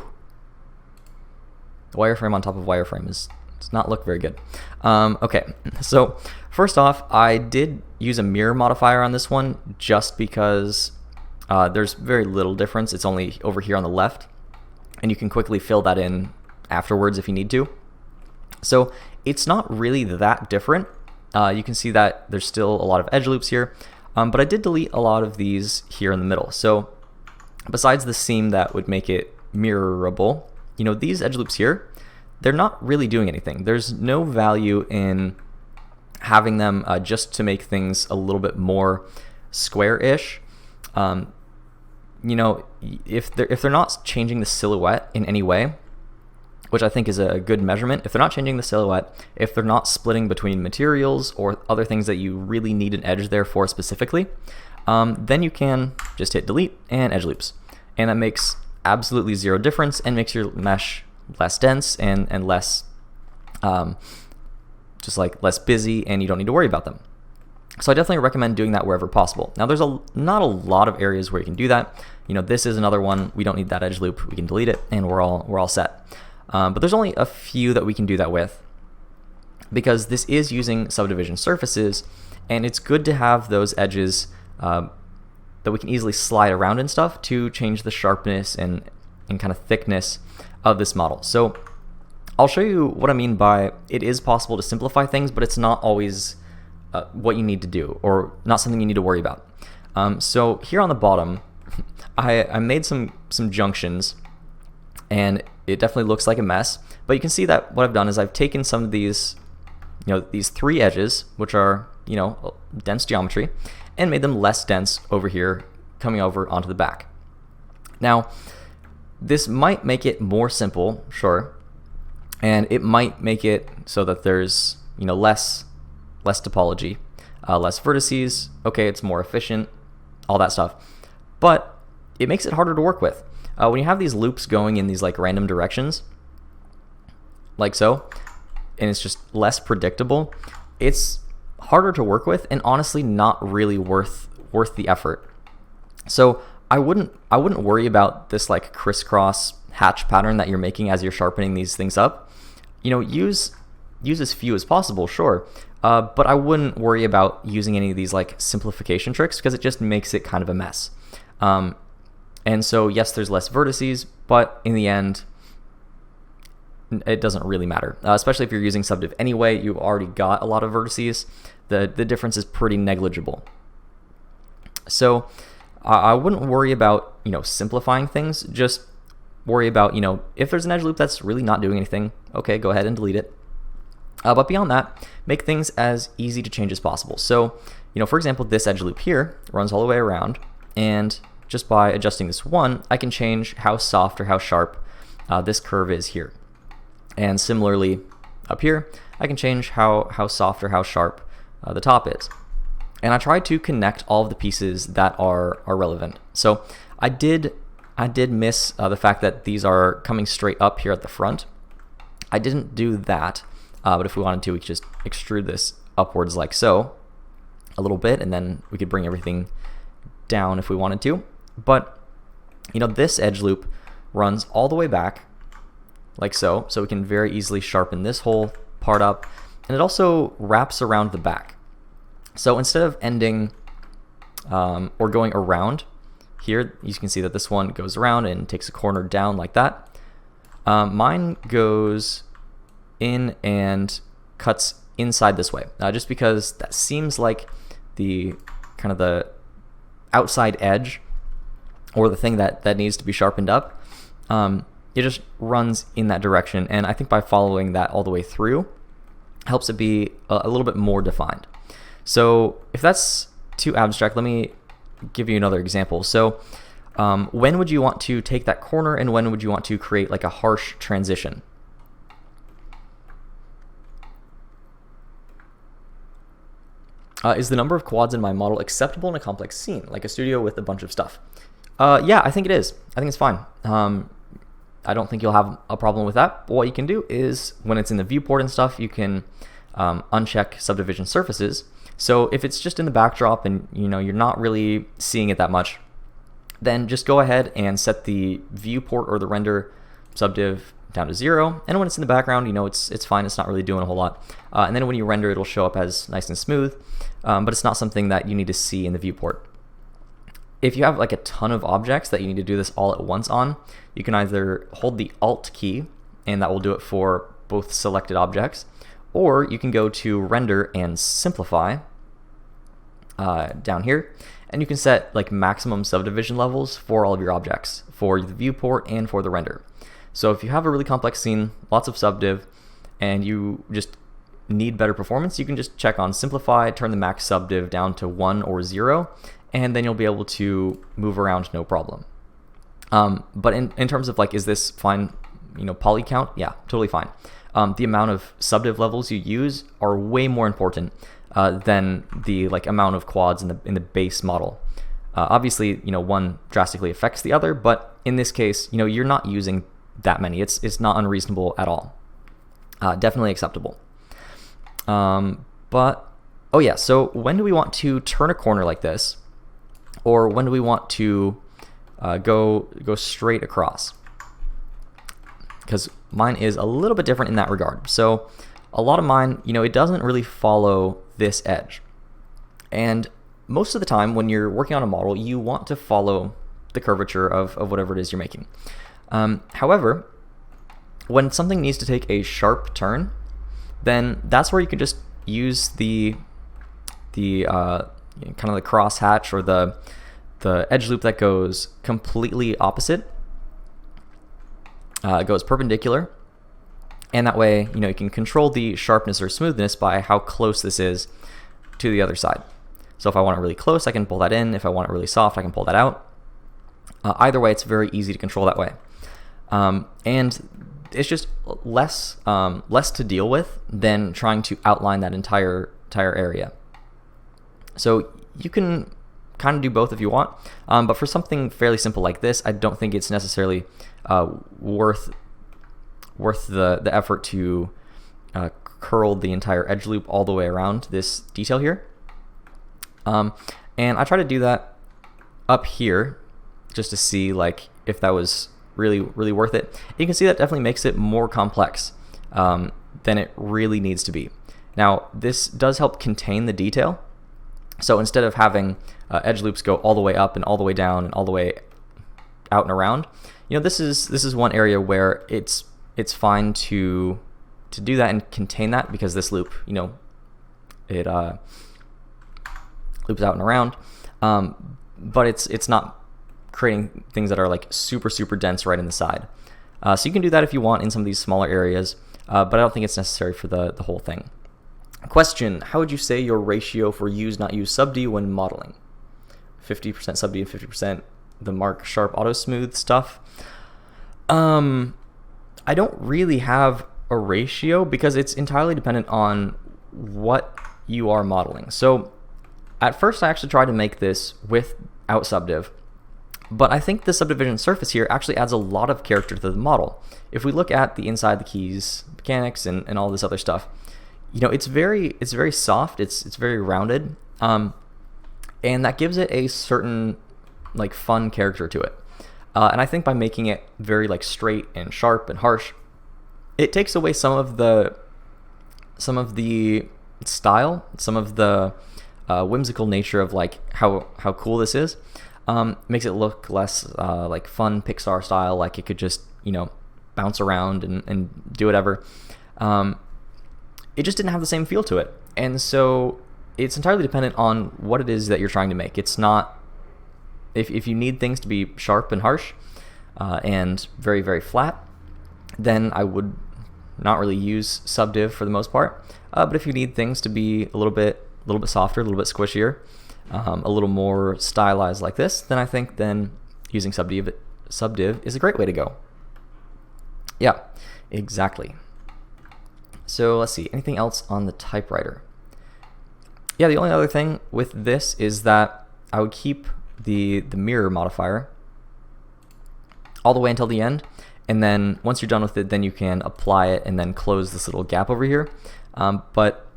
Wireframe on top of wireframe does not look very good. Okay, so first off, I did use a mirror modifier on this one just because there's very little difference. It's only over here on the left, and you can quickly fill that in afterwards if you need to. So it's not really that different. You can see that there's still a lot of edge loops here. But I did delete a lot of these here in the middle. So besides the seam that would make it mirrorable, these edge loops here, they're not really doing anything. There's no value in having them just to make things a little bit more square-ish. If they're not changing the silhouette in any way, which I think is a good measurement, if they're not changing the silhouette, if they're not splitting between materials or other things that you really need an edge there for specifically, then you can just hit delete and edge loops. and that makes absolutely zero difference and makes your mesh less dense and less just like less busy, and you don't need to worry about them. So I definitely recommend doing that wherever possible. Now there's not a lot of areas where you can do that. This is another one. We don't need that edge loop. We can delete it and we're all set. But there's only a few that we can do that with, because this is using subdivision surfaces, and it's good to have those edges that we can easily slide around and stuff to change the sharpness and kind of thickness of this model. So I'll show you what I mean by it is possible to simplify things, but it's not always what you need to do, or not something you need to worry about. So here on the bottom, I made some junctions, and it definitely looks like a mess, but you can see that what I've done is I've taken some of these, these three edges, which are, dense geometry, and made them less dense over here, coming over onto the back. Now, this might make it more simple, sure, and it might make it so that there's, less topology, less vertices. Okay, it's more efficient, all that stuff, but it makes it harder to work with. When you have these loops going in these like random directions, like so, and it's just less predictable, it's harder to work with, and honestly not really worth the effort. So I wouldn't worry about this like crisscross hatch pattern that you're making as you're sharpening these things up. Use as few as possible, sure, but I wouldn't worry about using any of these like simplification tricks, because it just makes it kind of a mess. And so yes, there's less vertices, but in the end, it doesn't really matter, especially if you're using subdiv anyway. You've already got a lot of vertices. The difference is pretty negligible. So I wouldn't worry about simplifying things. Just worry about if there's an edge loop that's really not doing anything, okay, go ahead and delete it. But beyond that, make things as easy to change as possible. So for example, this edge loop here runs all the way around, and just by adjusting this one, I can change how soft or how sharp this curve is here. And similarly up here, I can change how soft or how sharp the top is. And I try to connect all of the pieces that are relevant. So I did miss the fact that these are coming straight up here at the front. I didn't do that, but if we wanted to, we could just extrude this upwards like so a little bit, and then we could bring everything down if we wanted to. But this edge loop runs all the way back like so we can very easily sharpen this whole part up, and it also wraps around the back. So instead of ending or going around here, you can see that this one goes around and takes a corner down like that. Mine goes in and cuts inside this way, just because that seems like the kind of the outside edge, or the thing that needs to be sharpened up. It just runs in that direction, and I think by following that all the way through helps it be a little bit more defined. So if that's too abstract, let me give you another example. So when would you want to take that corner, and when would you want to create like a harsh transition? Is the number of quads in my model acceptable in a complex scene, like a studio with a bunch of stuff? Yeah, I think it is. I think it's fine. I don't think you'll have a problem with that. But what you can do is, when it's in the viewport and stuff, you can uncheck subdivision surfaces. So if it's just in the backdrop and you're not really seeing it that much, then just go ahead and set the viewport or the render subdiv down to 0. And when it's in the background, it's fine. It's not really doing a whole lot. And then when you render, it'll show up as nice and smooth. But it's not something that you need to see in the viewport. If you have like a ton of objects that you need to do this all at once on, you can either hold the Alt key, and that will do it for both selected objects, or you can go to Render and Simplify down here, and you can set like maximum subdivision levels for all of your objects, for the viewport and for the render. So if you have a really complex scene, lots of subdiv, and you just need better performance, you can just check on Simplify, turn the max subdiv down to 1 or 0, and then you'll be able to move around no problem. But in terms of like, is this fine, poly count? Yeah, totally fine. The amount of subdiv levels you use are way more important than the like amount of quads in the base model. Obviously, one drastically affects the other, but in this case, you're not using that many. It's not unreasonable at all. Definitely acceptable. But, oh yeah, so when do we want to turn a corner like this? Or when do we want to go straight across? Because mine is a little bit different in that regard. So a lot of mine, it doesn't really follow this edge. And most of the time when you're working on a model, you want to follow the curvature of whatever it is you're making. However, when something needs to take a sharp turn, then that's where you can just use the kind of the cross hatch or the edge loop that goes completely opposite. It goes perpendicular, and that way you can control the sharpness or smoothness by how close this is to the other side. So if I want it really close, I can pull that in. If I want it really soft, I can pull that out. Either way, it's very easy to control that way, and it's just less to deal with than trying to outline that entire area. So you can kind of do both if you want, but for something fairly simple like this, I don't think it's necessarily worth the effort to curl the entire edge loop all the way around this detail here. And I try to do that up here just to see if that was really worth it. You can see that definitely makes it more complex than it really needs to be. Now this does help contain the detail. So instead of having edge loops go all the way up and all the way down and all the way out and around, this is one area where it's fine to do that and contain that, because this loop, it loops out and around, but it's not creating things that are super dense right in the side. So you can do that if you want in some of these smaller areas, but I don't think it's necessary for the whole thing. Question: how would you say your ratio for use not use sub-D when modeling? 50% sub-D and 50% the Mark Sharp Auto Smooth stuff. I don't really have a ratio because it's entirely dependent on what you are modeling. So at first I actually tried to make this without subdiv, but I think the subdivision surface here actually adds a lot of character to the model. If we look at the inside the keys mechanics and all this other stuff, it's very soft, it's very rounded, and that gives it a certain fun character to it. And I think by making it very straight and sharp and harsh, it takes away some of the style, some of the whimsical nature of how cool this is. Makes it look less fun Pixar style, it could just bounce around and do whatever. It just didn't have the same feel to it, and so it's entirely dependent on what it is that you're trying to make. It's not, if you need things to be sharp and harsh and very flat, then I would not really use subdiv for the most part. But if you need things to be a little bit softer, a little bit squishier, a little more stylized like this, then I think using subdiv is a great way to go. Yeah, exactly. So let's see, anything else on the typewriter? Yeah, the only other thing with this is that I would keep the mirror modifier all the way until the end, and then once you're done with it, then you can apply it and then close this little gap over here. But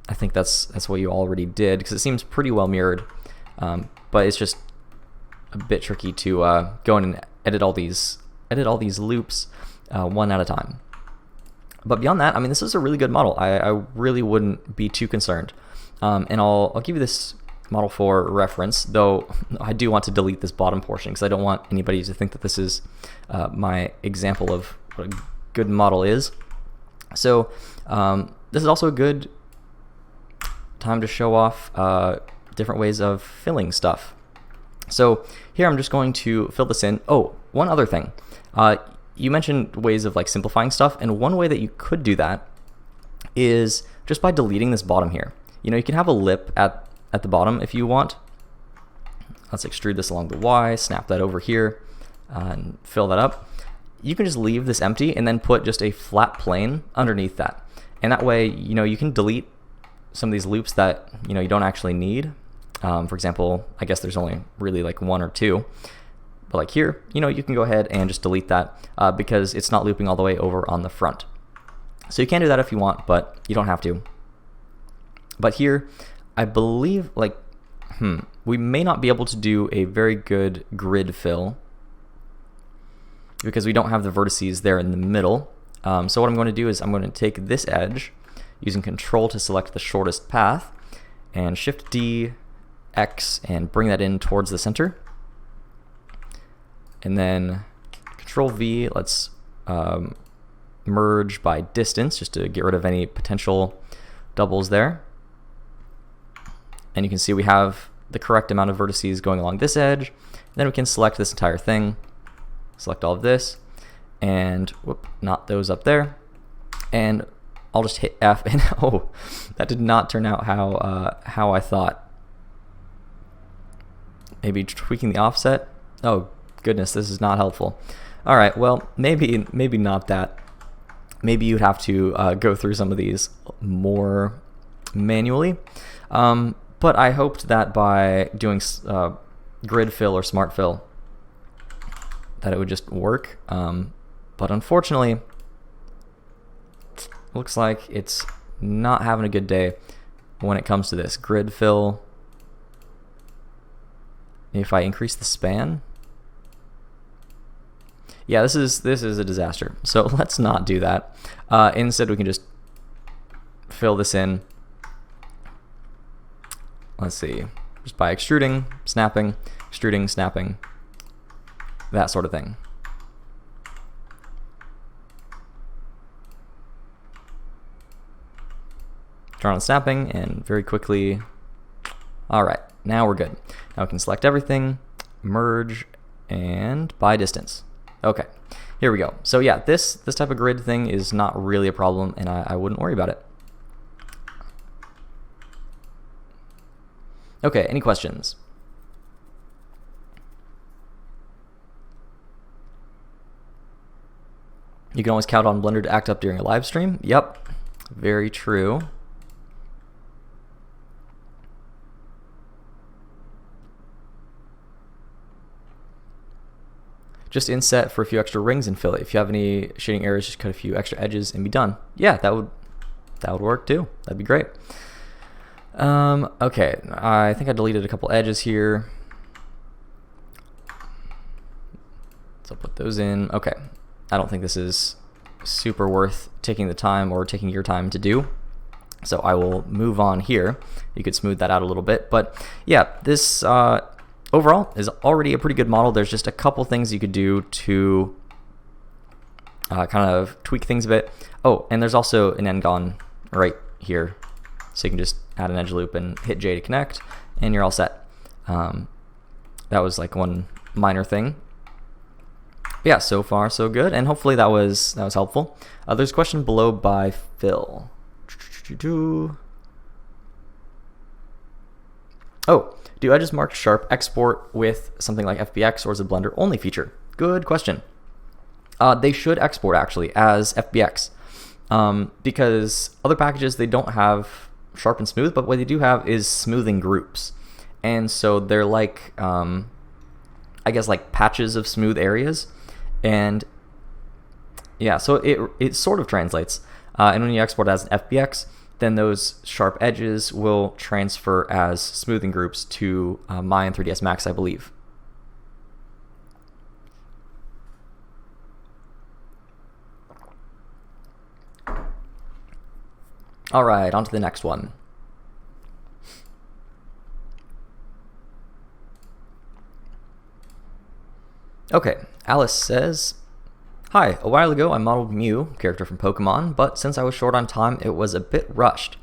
I think that's what you already did, because it seems pretty well mirrored, but it's just a bit tricky to go in and edit all these loops one at a time. But beyond that, I mean, this is a really good model. I really wouldn't be too concerned. And I'll give you this model for reference, though I do want to delete this bottom portion because I don't want anybody to think that this is my example of what a good model is. So this is also a good time to show off different ways of filling stuff. So here I'm just going to fill this in. Oh, one other thing. You mentioned ways of simplifying stuff, and one way that you could do that is just by deleting this bottom here. You can have a lip at the bottom if you want. Let's extrude this along the Y, snap that over here, and fill that up. You can just leave this empty and then put just a flat plane underneath that. And that way, you can delete some of these loops that you don't actually need, For example, I guess there's only really like 1 or 2. But like here, you can go ahead and just delete that because it's not looping all the way over on the front. So you can do that if you want, but you don't have to. But here, I believe we may not be able to do a very good grid fill because we don't have the vertices there in the middle. So what I'm going to do is I'm going to take this edge using Control to select the shortest path and Shift D, X, and bring that in towards the center. And then Control V, let's merge by distance just to get rid of any potential doubles there. And you can see we have the correct amount of vertices going along this edge. Then we can select this entire thing, select all of this, and not those up there. And I'll just hit F, and oh, that did not turn out how I thought. Maybe tweaking the offset. Oh goodness, this is not helpful. All right, well, maybe not that. Maybe you'd have to go through some of these more manually. But I hoped that by doing grid fill or smart fill, that it would just work. But unfortunately, looks like it's not having a good day when it comes to this grid fill. If I increase the span, yeah, this is a disaster. So let's not do that. Instead, we can just fill this in. Let's see, just by extruding, snapping, that sort of thing. Turn on snapping and very quickly. All right, now we're good. Now we can select everything, merge, and by distance. Okay, here we go. So yeah, this type of grid thing is not really a problem, and I wouldn't worry about it. Okay, any questions? You can always count on Blender to act up during a live stream. Yep, very true. Just inset for a few extra rings and fill it. If you have any shading errors, just cut a few extra edges and be done. Yeah, that would work too. That'd be great. Okay, I think I deleted a couple edges here. So I'll put those in. Okay, I don't think this is super worth taking the time or taking your time to do. So I will move on here. You could smooth that out a little bit. But yeah, this overall is already a pretty good model. There's just a couple things you could do to kind of tweak things a bit. Oh, and there's also an N-gon right here. So you can just add an edge loop and hit J to connect, and you're all set. That was like one minor thing. Yeah, so far so good, and hopefully that was helpful. There's a question below by Phil. Oh, do edges marked sharp export with something like FBX, or is it Blender only feature? Good question. They should export actually as FBX because other packages, they don't have sharp and smooth, but what they do have is smoothing groups, and so they're like I guess like patches of smooth areas, and yeah, so it sort of translates, and when you export as an FBX, then those sharp edges will transfer as smoothing groups to Maya and 3ds Max, I believe. All right, on to the next one. Okay, Alice says, hi, a while ago I modeled Mew, character from Pokemon, but since I was short on time, it was a bit rushed.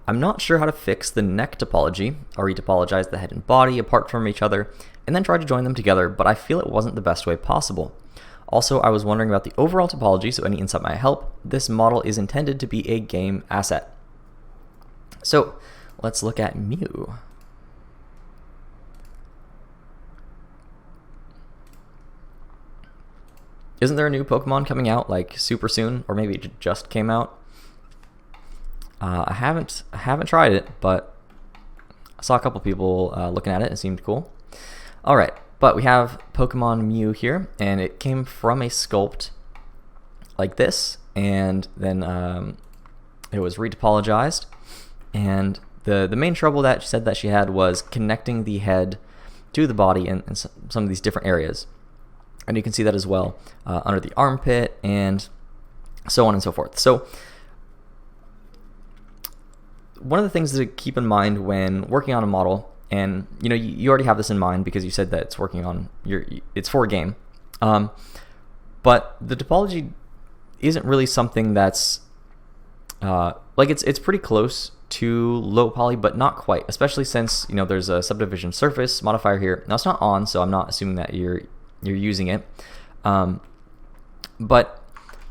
I'm not sure how to fix the neck topology. I retopologized the head and body apart from each other, and then tried to join them together, but I feel it wasn't the best way possible. Also, I was wondering about the overall topology, so any insight might help. This model is intended to be a game asset. So let's look at Mew. Isn't there a new Pokemon coming out like super soon, or maybe it just came out? I haven't tried it, but I saw a couple people looking at it. It seemed cool. All right, but we have Pokemon Mew here, and it came from a sculpt like this, and then it was retopologized. And the main trouble that she said that she had was connecting the head to the body in some of these different areas. And you can see that as well under the armpit and so on and so forth. So one of the things to keep in mind when working on a model, and you already have this in mind because you said that it's working on it's for a game, but the topology isn't really something that's like it's pretty close to low poly, but not quite, especially since there's a subdivision surface modifier here. Now it's not on, so I'm not assuming that you're using it, but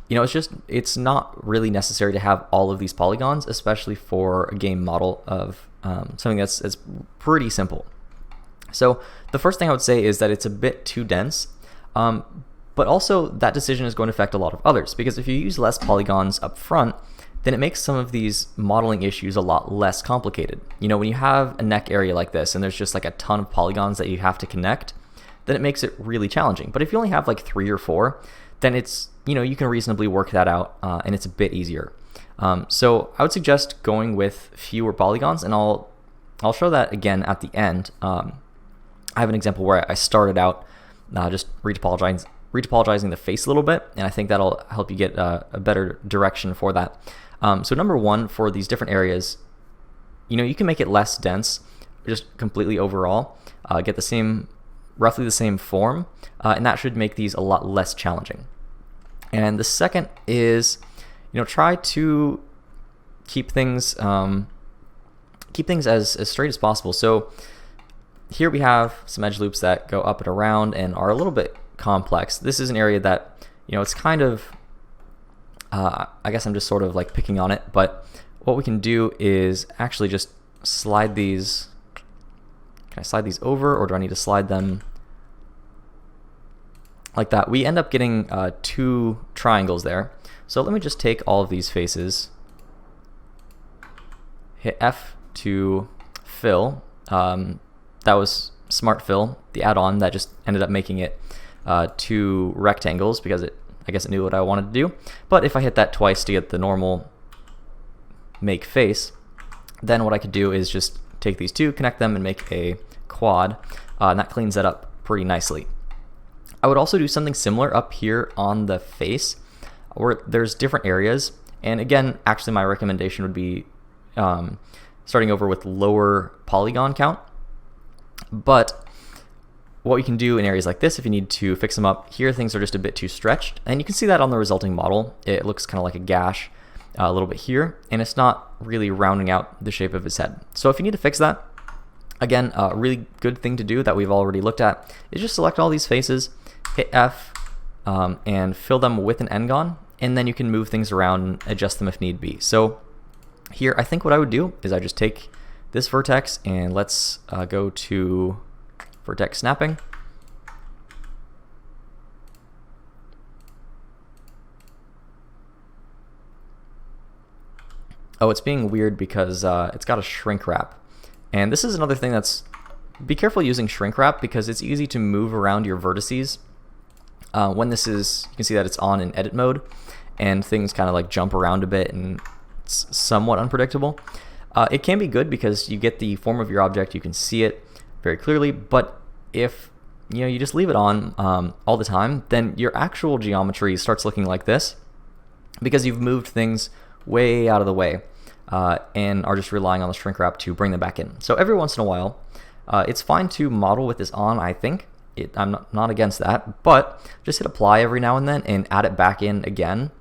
it's not really necessary to have all of these polygons, especially for a game model of something that's pretty simple. So the first thing I would say is that it's a bit too dense, but also that decision is going to affect a lot of others, because if you use less polygons up front, then it makes some of these modeling issues a lot less complicated. When you have a neck area like this and there's just like a ton of polygons that you have to connect, then it makes it really challenging. But if you only have like 3 or 4, then it's you can reasonably work that out, and it's a bit easier. So I would suggest going with fewer polygons, and I'll show that again at the end. I have an example where I started out just retopologizing the face a little bit, and I think that'll help you get a better direction for that. So number 1, for these different areas, you can make it less dense, just completely overall, get roughly the same form, and that should make these a lot less challenging. And the second is, try to keep things as straight as possible. So here we have some edge loops that go up and around and are a little bit complex. This is an area that it's kind of I guess I'm just sort of like picking on it, but what we can do is actually just slide these. Can I slide these over, or do I need to slide them like that? We end up getting 2 triangles there. So let me just take all of these faces, hit F to fill. That was Smart Fill, the add-on that just ended up making it 2 rectangles, because I guess it knew what I wanted to do. But if I hit that twice to get the normal make face, then what I could do is just take these 2, connect them, and make a quad, and that cleans that up pretty nicely. I would also do something similar up here on the face, where there's different areas. And again, actually my recommendation would be starting over with lower polygon count. But what we can do in areas like this, if you need to fix them up, here things are just a bit too stretched. And you can see that on the resulting model. It looks kind of like a gash a little bit here, and it's not really rounding out the shape of his head. So if you need to fix that, again, a really good thing to do that we've already looked at is just select all these faces, hit F, and fill them with an n-gon, and then you can move things around and adjust them if need be. So here, I think what I would do is I just take this vertex, and let's go to vertex snapping. Oh, it's being weird because it's got a shrink wrap. And this is another thing that's, be careful using shrink wrap, because it's easy to move around your vertices. When this is, you can see that it's on in edit mode, and things kind of like jump around a bit, and it's somewhat unpredictable. It can be good because you get the form of your object, you can see it very clearly, but if you just leave it on all the time, then your actual geometry starts looking like this, because you've moved things way out of the way and are just relying on the shrink wrap to bring them back in. So every once in a while, it's fine to model with this on, I think. I'm not against that, but just hit apply every now and then and add it back in again.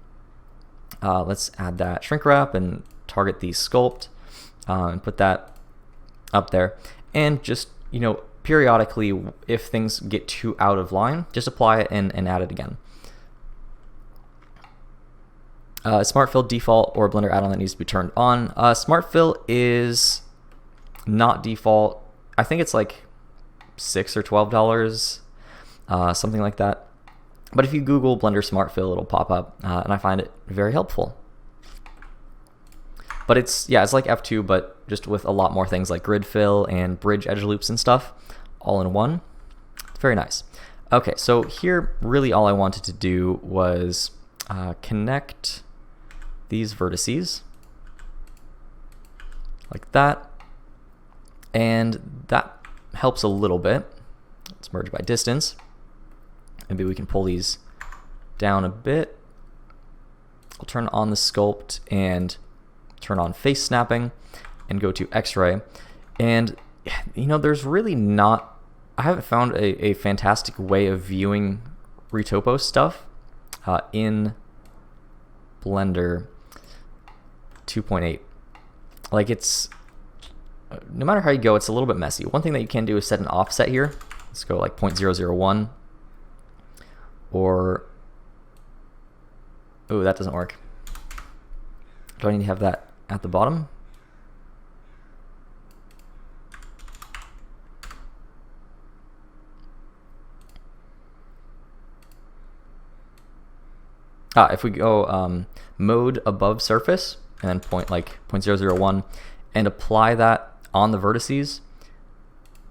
Let's add that shrink wrap and target the sculpt and put that up there. And just, periodically, if things get too out of line, just apply it and add it again. Smart Fill default or Blender add-on that needs to be turned on. Smart Fill is not default. I think it's like $6 or $12, something like that. But if you Google Blender Smart Fill, it'll pop up, and I find it very helpful. But it's like F2, but just with a lot more things like grid fill and bridge edge loops and stuff all in one. It's very nice. Okay, so here really all I wanted to do was connect these vertices like that, and that helps a little bit. Let's merge by distance. Maybe we can pull these down a bit. I'll turn on the sculpt and turn on face snapping and go to X-ray. And there's really not, I haven't found a fantastic way of viewing retopo stuff in Blender 2.8. Like, it's, no matter how you go, it's a little bit messy. One thing that you can do is set an offset here. Let's go like 0.001, or, oh, that doesn't work. Do I need to have that at the bottom? If we go mode above surface and then point like 0.001 and apply that on the vertices,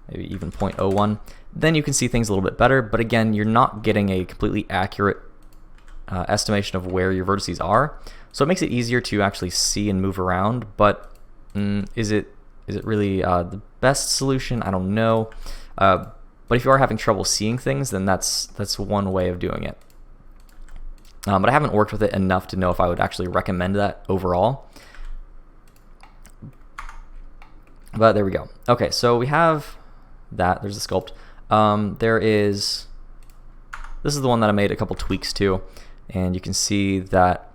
maybe even 0.01, then you can see things a little bit better. But again, you're not getting a completely accurate estimation of where your vertices are. So it makes it easier to actually see and move around. But is it really the best solution? I don't know. But if you are having trouble seeing things, then that's one way of doing it. But I haven't worked with it enough to know if I would actually recommend that overall. But there we go. Okay, so we have that. There's the sculpt. This is the one that I made a couple tweaks to, and you can see that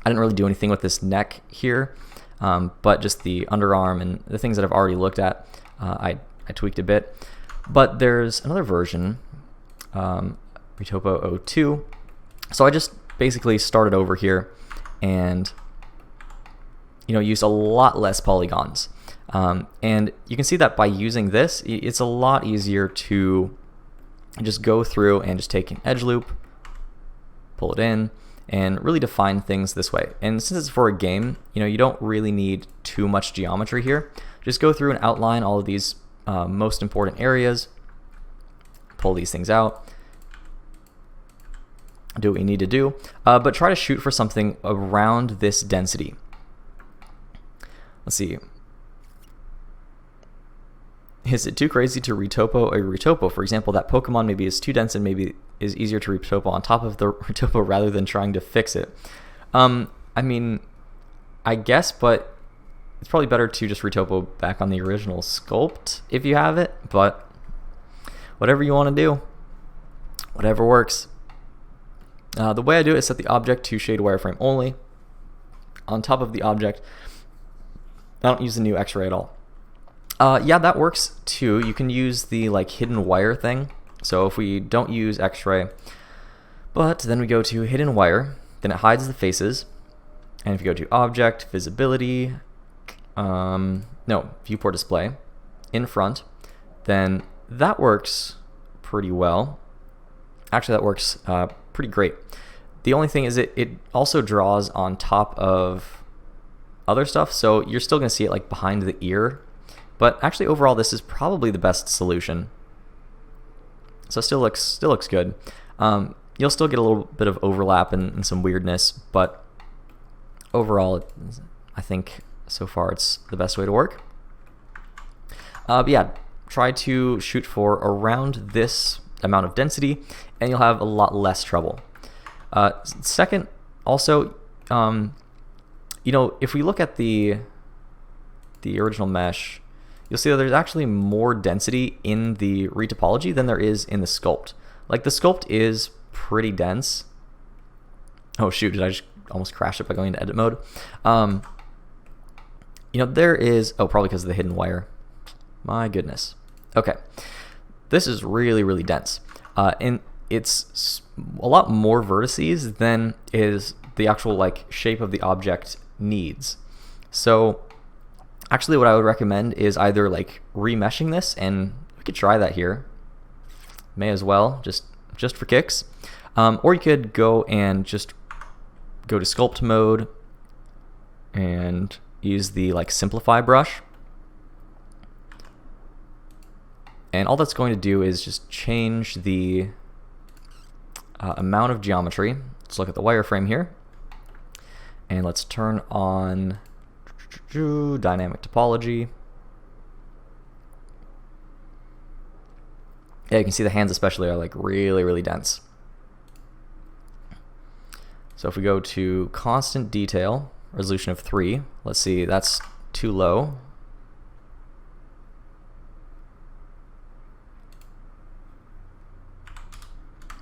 I didn't really do anything with this neck here, but just the underarm and the things that I've already looked at, I tweaked a bit. But there's another version, Retopo 02. So I just basically started over here and used a lot less polygons. And you can see that by using this, it's a lot easier to just go through and just take an edge loop, pull it in, and really define things this way. And since it's for a game, you don't really need too much geometry here. Just go through and outline all of these most important areas, pull these things out, do what you need to do, but try to shoot for something around this density. Let's see. Is it too crazy to retopo a retopo? For example, that Pokemon maybe is too dense and maybe is easier to retopo on top of the retopo rather than trying to fix it. I mean, I guess, but it's probably better to just retopo back on the original sculpt if you have it, but whatever you want to do, whatever works. The way I do it is set the object to shade wireframe only. On top of the object, I don't use the new X-ray at all. Yeah, that works too. You can use the hidden wire thing. So if we don't use X-ray, but then we go to hidden wire, then it hides the faces. And if you go to object, visibility, viewport display, in front, then that works pretty well. Actually, that works pretty great. The only thing is it also draws on top of other stuff, so you're still going to see it behind the ear. But actually, overall, this is probably the best solution. So it still looks good. You'll still get a little bit of overlap and some weirdness, but overall, I think so far it's the best way to work. But yeah, try to shoot for around this amount of density, and you'll have a lot less trouble. Second, also, if we look at the original mesh, you'll see that there's actually more density in the retopology than there is in the sculpt. The sculpt is pretty dense. Oh shoot, did I just almost crash it by going into edit mode? There is, probably because of the hidden wire. My goodness. Okay, this is really, really dense. And it's a lot more vertices than is the actual shape of the object needs. So actually what I would recommend is either remeshing this, and we could try that here. May as well, just for kicks. Or you could go and just go to sculpt mode and use the like simplify brush. And all that's going to do is just change the amount of geometry. Let's look at the wireframe here. And let's turn on dynamic topology. Yeah, you can see the hands especially are like really, really dense. So if we go to constant detail, resolution of 3, let's see, that's too low.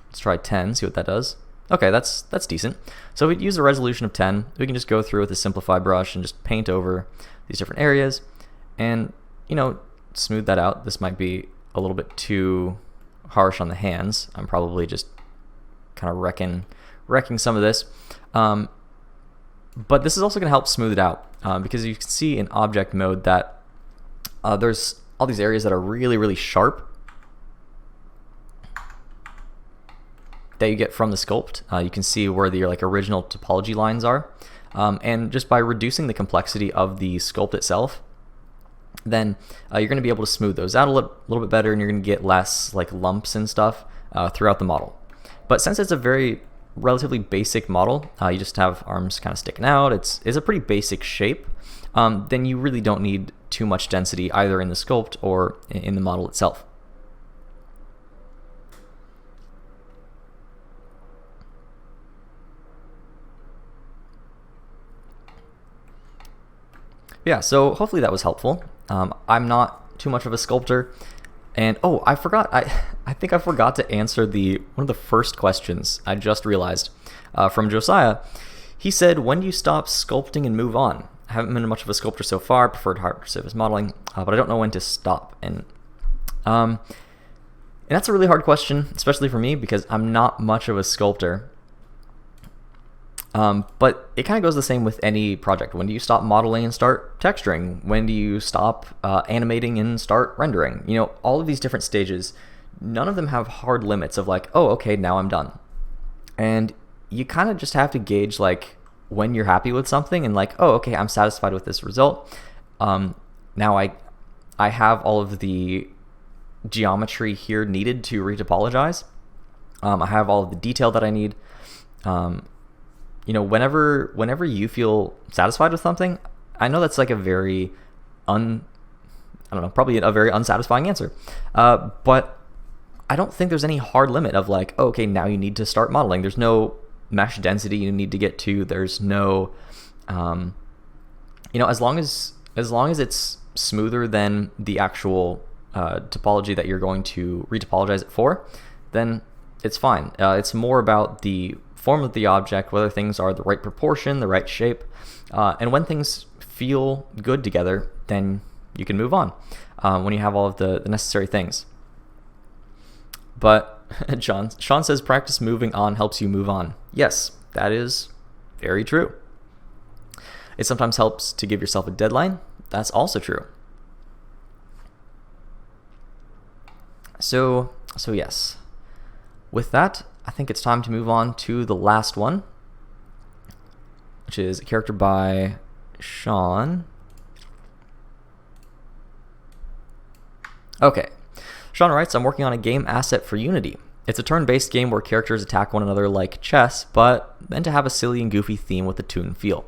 Let's try 10, see what that does. Okay, that's decent. So if we use a resolution of 10, we can just go through with a simplify brush and just paint over these different areas and, you know, smooth that out. This might be a little bit too harsh on the hands. I'm probably just kind of wrecking some of this. But this is also going to help smooth it out because you can see in object mode that there's all these areas that are really, really sharp that you get from the sculpt. You can see where the like original topology lines are. And just by reducing the complexity of the sculpt itself, then you're going to be able to smooth those out a little bit better, and you're going to get less like lumps and stuff throughout the model. But since it's a very relatively basic model, you just have arms kind of sticking out, it's a pretty basic shape, then you really don't need too much density either in the sculpt or in the model itself. Yeah, so hopefully that was helpful. I'm not too much of a sculptor, and oh, I forgot. I think I forgot to answer one of the first questions. I just realized from Josiah. He said, "When do you stop sculpting and move on?" I haven't been much of a sculptor so far. Preferred hard surface modeling, but I don't know when to stop. And that's a really hard question, especially for me because I'm not much of a sculptor. But it kind of goes the same with any project. When do you stop modeling and start texturing? When do you stop animating and start rendering? You know, all of these different stages, none of them have hard limits of like, oh, okay, now I'm done. And you kind of just have to gauge like when you're happy with something and like, oh, okay, I'm satisfied with this result. Now I have all of the geometry here needed to retopologize. I have all of the detail that I need. You know, whenever you feel satisfied with something, I know that's like a very probably a very unsatisfying answer. But I don't think there's any hard limit of like, oh, okay, now you need to start modeling. There's no mesh density you need to get to. There's no, you know, as long as it's smoother than the actual topology that you're going to retopologize it for, then it's fine. It's more about the form of the object, whether things are the right proportion, the right shape, and when things feel good together, then you can move on when you have all of the necessary things. But Sean says practice moving on helps you move on. Yes, that is very true. It sometimes helps to give yourself a deadline. That's also true. So yes. With that, I think it's time to move on to the last one, which is a character by Sean. Okay. Sean writes, I'm working on a game asset for Unity. It's a turn-based game where characters attack one another like chess, but meant to have a silly and goofy theme with a toon feel.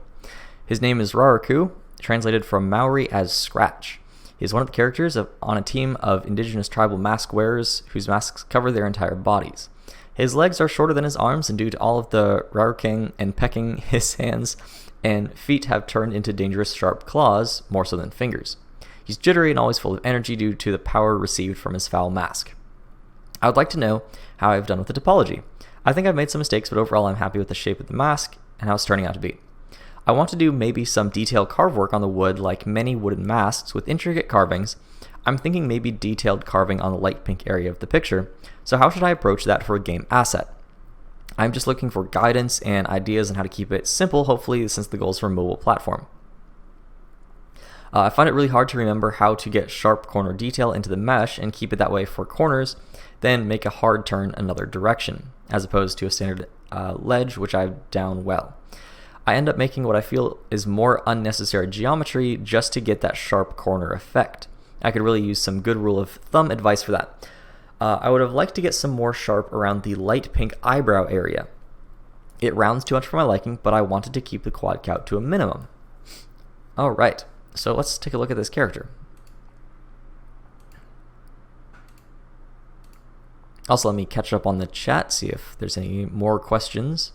His name is Raraku, translated from Maori as Scratch. He is one of the characters on a team of indigenous tribal mask wearers whose masks cover their entire bodies. His legs are shorter than his arms, and due to all of the raruking and pecking, his hands and feet have turned into dangerous sharp claws, more so than fingers. He's jittery and always full of energy due to the power received from his foul mask. I would like to know how I've done with the topology. I think I've made some mistakes, but overall I'm happy with the shape of the mask and how it's turning out to be. I want to do maybe some detailed carve work on the wood like many wooden masks with intricate carvings. I'm thinking maybe detailed carving on the light pink area of the picture, so how should I approach that for a game asset? I'm just looking for guidance and ideas on how to keep it simple, hopefully, since the goal is for a mobile platform. I find it really hard to remember how to get sharp corner detail into the mesh and keep it that way for corners, then make a hard turn another direction, as opposed to a standard ledge, which I've done well. I end up making what I feel is more unnecessary geometry just to get that sharp corner effect. I could really use some good rule of thumb advice for that. I would have liked to get some more sharp around the light pink eyebrow area. It rounds too much for my liking, but I wanted to keep the quad count to a minimum. Alright, so let's take a look at this character. Also, let me catch up on the chat, see if there's any more questions.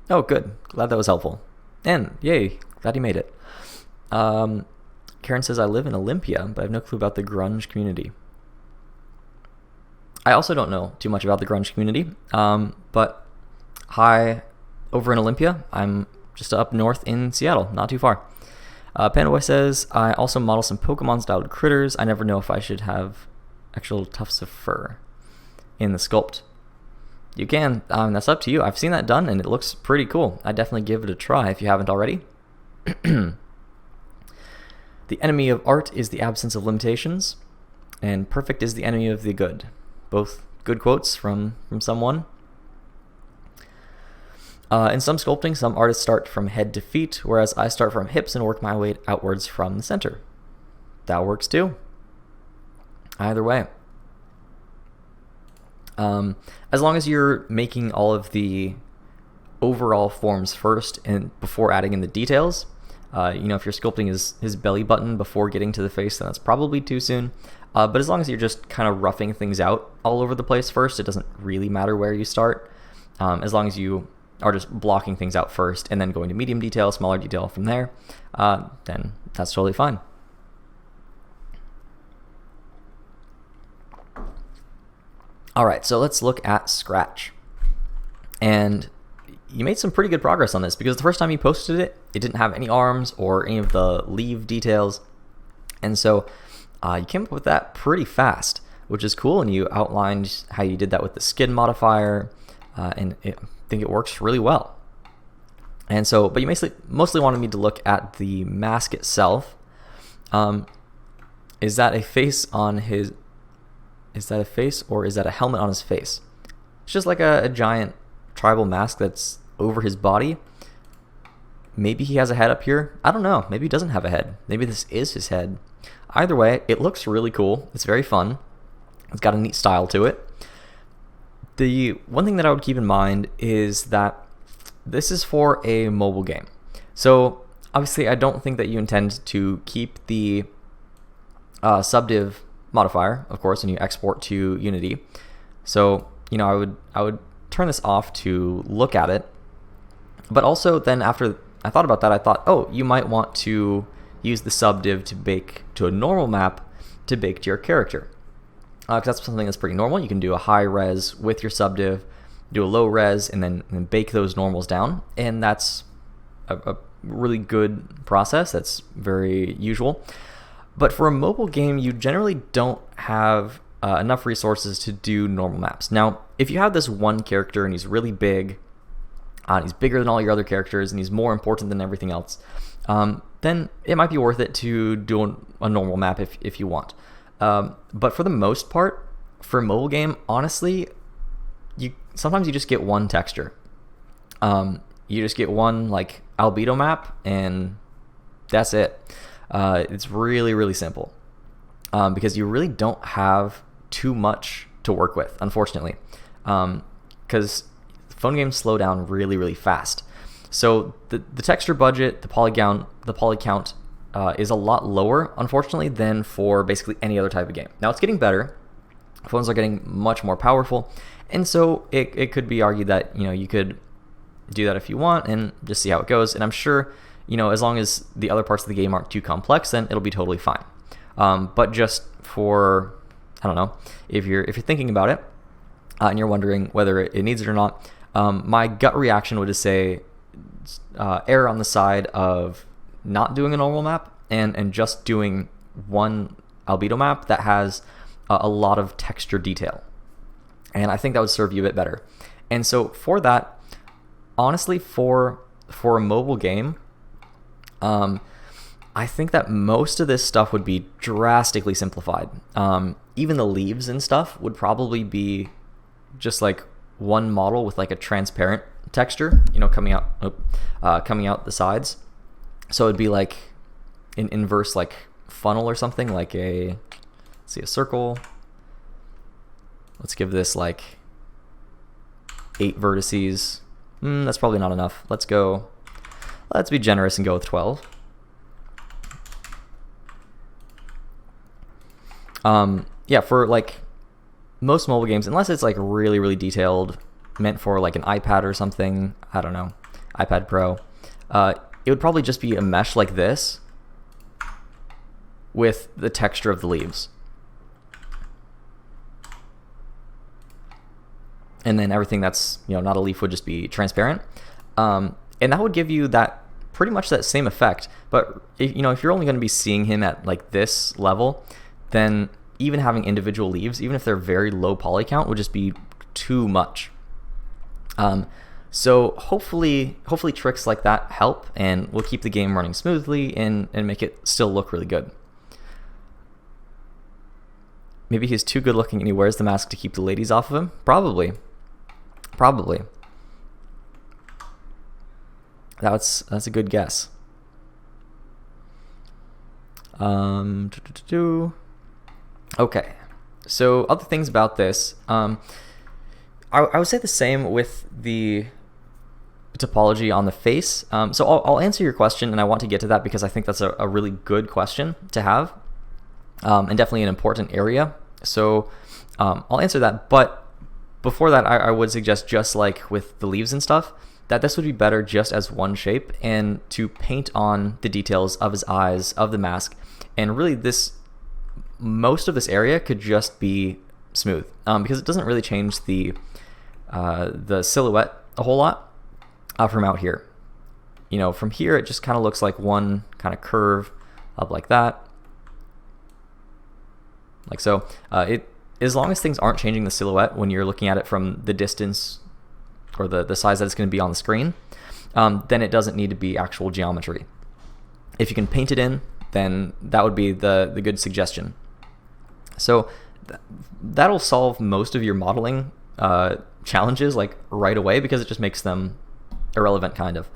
Oh, good. Glad that was helpful. And, yay, glad you made it. Karen says, I live in Olympia, but I have no clue about the grunge community. I also don't know too much about the grunge community, but hi, over in Olympia. I'm just up north in Seattle, not too far. Pandaboy says, I also model some Pokemon-styled critters. I never know if I should have actual tufts of fur in the sculpt. You can. That's up to you. I've seen that done, and it looks pretty cool. I'd definitely give it a try if you haven't already. The enemy of art is the absence of limitations, and perfect is the enemy of the good. Both good quotes from someone. In some sculpting, some artists start from head to feet, whereas I start from hips and work my way outwards from the center. That works too. Either way. As long as you're making all of the overall forms first and before adding in the details, if you're sculpting his belly button before getting to the face, then that's probably too soon. But as long as you're just kind of roughing things out all over the place first, it doesn't really matter where you start. As long as you are just blocking things out first and then going to medium detail, smaller detail from there, then that's totally fine. All right, so let's look at Scratch. And you made some pretty good progress on this because the first time you posted it, it didn't have any arms or any of the leaf details. And so you came up with that pretty fast, which is cool. And you outlined how you did that with the skin modifier. And I think it works really well. And so, but you mostly wanted me to look at the mask itself. Is that a face on his... Is that a face or is that a helmet on his face? It's just like a giant tribal mask that's over his body. Maybe he has a head up here. I don't know. Maybe he doesn't have a head. Maybe this is his head. Either way, it looks really cool. It's very fun. It's got a neat style to it. The one thing that I would keep in mind is that this is for a mobile game. So obviously I don't think that you intend to keep the subdiv modifier, of course, when you export to Unity. So, I would turn this off to look at it. But also then after I thought about that, I thought, oh, you might want to use the subdiv to bake to a normal map to bake to your character. Because that's something that's pretty normal. You can do a high res with your subdiv, do a low res, and then bake those normals down. And that's a really good process. That's very usual. But for a mobile game, you generally don't have enough resources to do normal maps. Now, if you have this one character and he's really big, he's bigger than all your other characters, and he's more important than everything else, then it might be worth it to do a normal map if you want. But for the most part, for a mobile game, honestly, sometimes you just get one texture. You just get one like albedo map, and that's it. It's really, really simple because you really don't have too much to work with, unfortunately, because phone games slow down really, really fast. So the texture budget, the poly count is a lot lower, unfortunately, than for basically any other type of game. Now it's getting better. Phones are getting much more powerful, and so it could be argued that you could do that if you want and just see how it goes. And I'm sure, as long as the other parts of the game aren't too complex, then it'll be totally fine. But just for, I don't know, if you're thinking about it and you're wondering whether it needs it or not, my gut reaction would just say err on the side of not doing a normal map and just doing one albedo map that has a lot of texture detail. And I think that would serve you a bit better. And so for that, honestly, for a mobile game, I think that most of this stuff would be drastically simplified. Even the leaves and stuff would probably be just like one model with like a transparent texture, coming out the sides. So it'd be like an inverse like funnel or something, like let's see, a circle. Let's give this like 8 vertices. That's probably not enough. Let's be generous and go with 12. Yeah, for like most mobile games, unless it's like really, really detailed, meant for like an iPad or something, I don't know, iPad Pro, it would probably just be a mesh like this with the texture of the leaves. And then everything that's, not a leaf would just be transparent. And that would give you that pretty much that same effect. But if you're only going to be seeing him at like this level, then even having individual leaves, even if they're very low poly count, would just be too much. So hopefully tricks like that help, and will keep the game running smoothly and make it still look really good. Maybe he's too good looking and he wears the mask to keep the ladies off of him? Probably. That's a good guess. Okay, so other things about this. I would say the same with the topology on the face. So I'll answer your question, and I want to get to that because I think that's a really good question to have, and definitely an important area. So I'll answer that, but before that, I would suggest, just like with the leaves and stuff, that this would be better just as one shape, and to paint on the details of his eyes, of the mask, and really most of this area could just be smooth, because it doesn't really change the silhouette a whole lot from out here. From here it just kind of looks like one kind of curve up like that, like so. As long as things aren't changing the silhouette when you're looking at it from the distance or the size that it's going to be on the screen, then it doesn't need to be actual geometry. If you can paint it in, then that would be the good suggestion. So that'll solve most of your modeling challenges like right away, because it just makes them irrelevant kind of.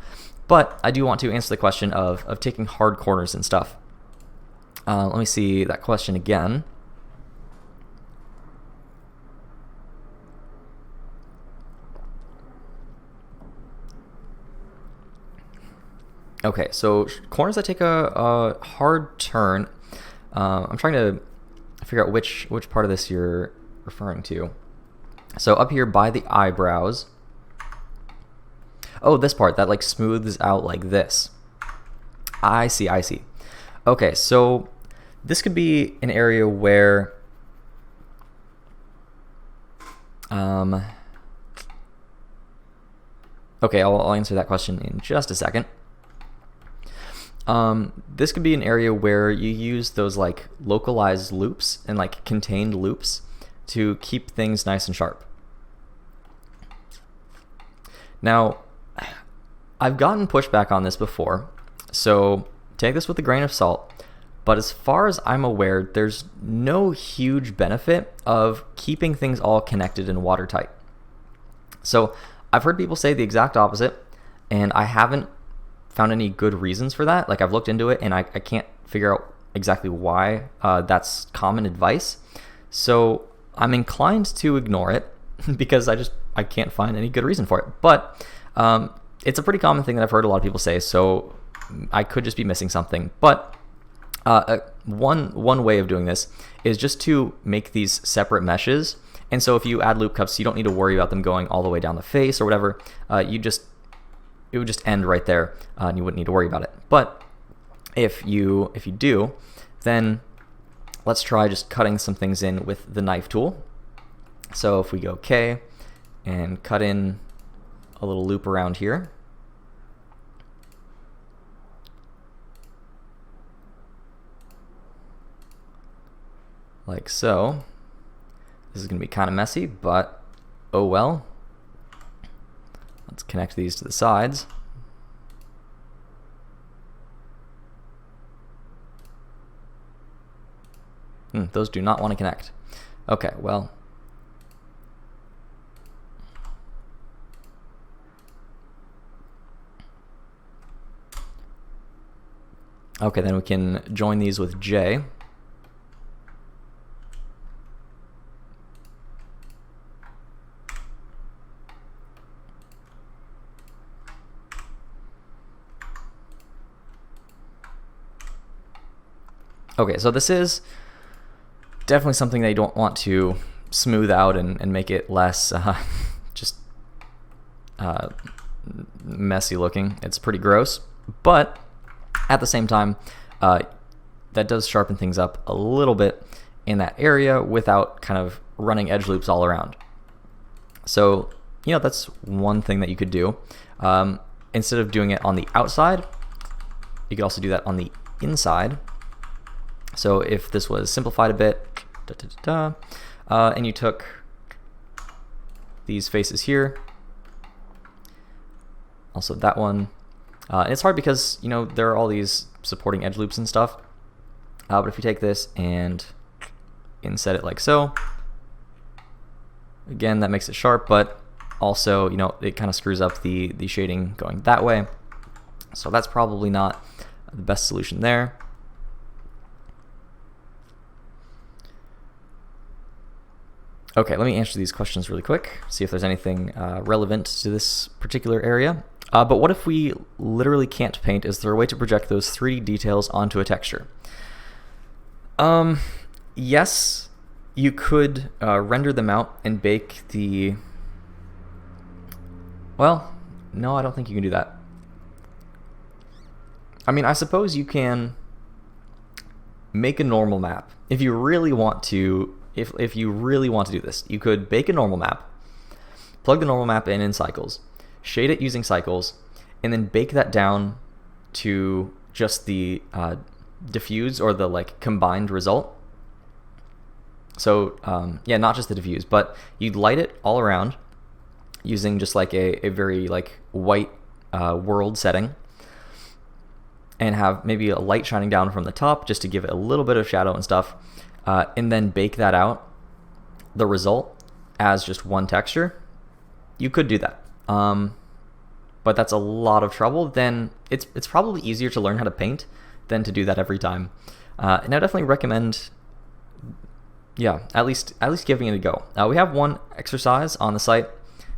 But I do want to answer the question of taking hard corners and stuff. Let me see that question again. Okay, so corners that take a hard turn. I'm trying to figure out which part of this you're referring to. So up here by the eyebrows. Oh, this part that like smooths out like this. I see. Okay, so this could be an area where okay, I'll answer that question in just a second. This could be an area where you use those like localized loops and like contained loops to keep things nice and sharp. Now, I've gotten pushback on this before, so take this with a grain of salt, but as far as I'm aware, there's no huge benefit of keeping things all connected and watertight. So I've heard people say the exact opposite, and I haven't found any good reasons for that. Like, I've looked into it and I can't figure out exactly why that's common advice. So I'm inclined to ignore it because I can't find any good reason for it. But it's a pretty common thing that I've heard a lot of people say, so I could just be missing something. But one way of doing this is just to make these separate meshes. And so if you add loop cups, you don't need to worry about them going all the way down the face or whatever. It would just end right there, and you wouldn't need to worry about it. But if you do, then let's try just cutting some things in with the knife tool. So if we go K and cut in a little loop around here, like so. This is going to be kind of messy, but oh well. Let's connect these to the sides. Those do not want to connect. Okay, well. Okay, then we can join these with J. Okay, so this is definitely something that you don't want to smooth out and make it less just messy looking. It's pretty gross, but at the same time, that does sharpen things up a little bit in that area without kind of running edge loops all around. So, that's one thing that you could do. Instead of doing it on the outside, you could also do that on the inside. So if this was simplified a bit, and you took these faces here, also that one, and it's hard because, there are all these supporting edge loops and stuff, but if you take this and inset it like so, again, that makes it sharp, but also, it kind of screws up the shading going that way. So that's probably not the best solution there. Okay, let me answer these questions really quick, see if there's anything relevant to this particular area. But what if we literally can't paint? Is there a way to project those 3D details onto a texture? Yes, you could render them out and bake the... Well, no, I don't think you can do that. I mean, I suppose you can make a normal map. If you really want to... If you really want to do this, you could bake a normal map, plug the normal map in cycles, shade it using cycles, and then bake that down to just the diffuse or the combined result. So yeah, not just the diffuse, but you'd light it all around using just a very white world setting, and have maybe a light shining down from the top just to give it a little bit of shadow and stuff. And then bake that out, the result, as just one texture. You could do that, but that's a lot of trouble. Then it's probably easier to learn how to paint than to do that every time. And I definitely recommend, yeah, at least giving it a go. We have one exercise on the site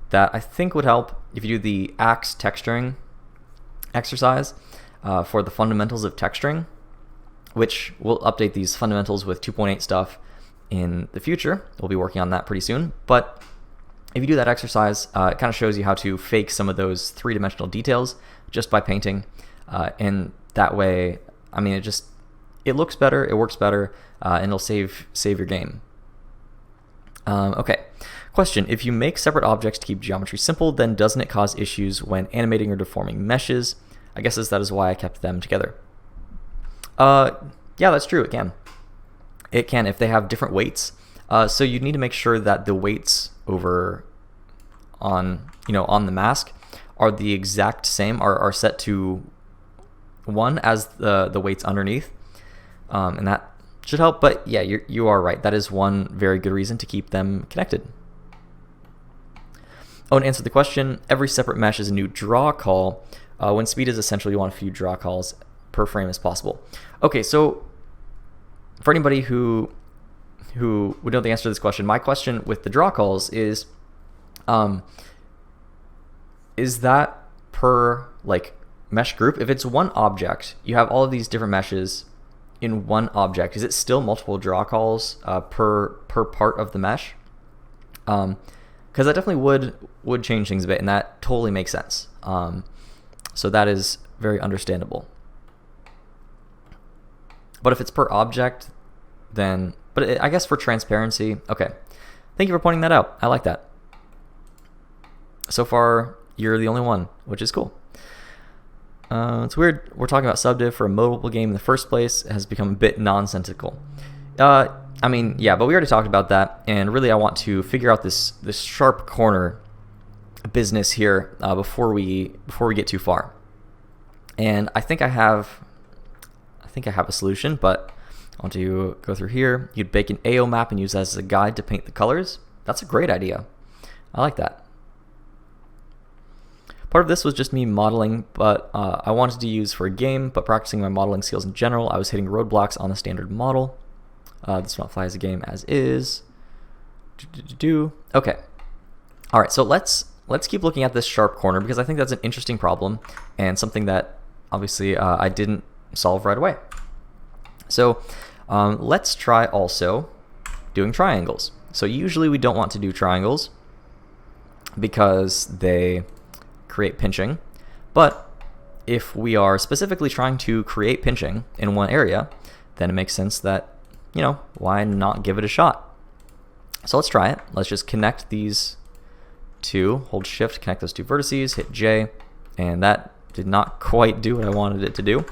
that I think would help if you do the axe texturing exercise for the fundamentals of texturing, which we'll update these fundamentals with 2.8 stuff in the future. We'll be working on that pretty soon. But if you do that exercise, it kind of shows you how to fake some of those three-dimensional details just by painting. And that way, I mean, it looks better, it works better, and it'll save your game. Okay. Question: if you make separate objects to keep geometry simple, then doesn't it cause issues when animating or deforming meshes? I guess that is why I kept them together. Yeah, that's true. It can. It can if they have different weights. So you need to make sure that the weights over on the mask are the exact same, are set to 1 as the weights underneath, and that should help. But yeah, you are right. That is one very good reason to keep them connected. Oh, and answer the question: every separate mesh is a new draw call. When speed is essential, you want a few draw calls per frame as possible. Okay, so for anybody who would know the answer to this question, my question with the draw calls is that per mesh group? If it's one object, you have all of these different meshes in one object, is it still multiple draw calls per part of the mesh? Because that definitely would change things a bit, and that totally makes sense. So that is very understandable. But if it's per object, then... But I guess for transparency... Okay. Thank you for pointing that out. I like that. So far, you're the only one, which is cool. It's weird. We're talking about subdiv for a mobile game in the first place. It has become a bit nonsensical. I mean, yeah, but we already talked about that. And really, I want to figure out this sharp corner business here before we get too far. And I think I have a solution, but I want to go through here. You'd bake an AO map and use that as a guide to paint the colors. That's a great idea. I like that. Part of this was just me modeling, but I wanted to use for a game, but practicing my modeling skills in general, I was hitting roadblocks on the standard model. This will not fly as a game as is. Okay. All right, so let's keep looking at this sharp corner because I think that's an interesting problem and something that obviously I didn't solve right away. So let's try also doing triangles. So usually we don't want to do triangles because they create pinching, but if we are specifically trying to create pinching in one area, then it makes sense that, you know, why not give it a shot? So let's try it. Let's just connect these two, hold shift, connect those two vertices, hit J, and that did not quite do what I wanted it to do.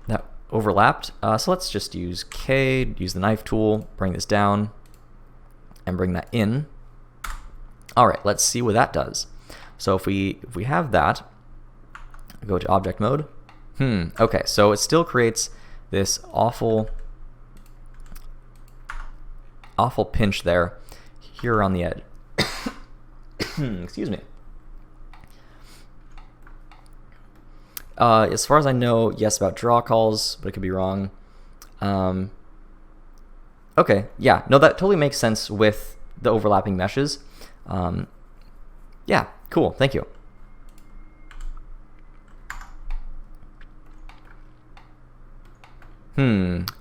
That overlapped. So let's just use K, use the knife tool, bring this down, and bring that in. All right, let's see what that does. So if we have that, go to object mode. Okay, so it still creates this awful pinch there here on the edge. Excuse me. As far as I know, yes, about draw calls, but it could be wrong. Okay, yeah, no, that totally makes sense with the overlapping meshes. Yeah, cool, thank you.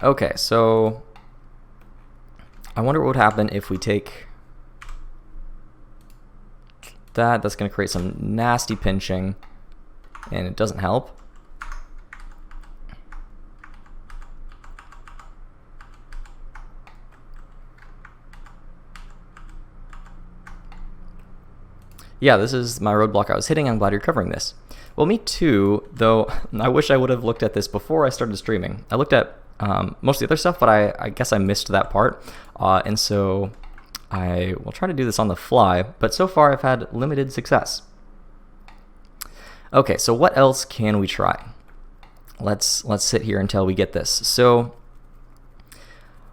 Okay, so I wonder what would happen if we take that. That's going to create some nasty pinching, and it doesn't help. Yeah, this is my roadblock I was hitting. I'm glad you're covering this. Well, me too, though I wish I would have looked at this before I started streaming. I looked at most of the other stuff, but I guess I missed that part. And so I will try to do this on the fly, but so far I've had limited success. Okay, so what else can we try? Let's sit here until we get this. So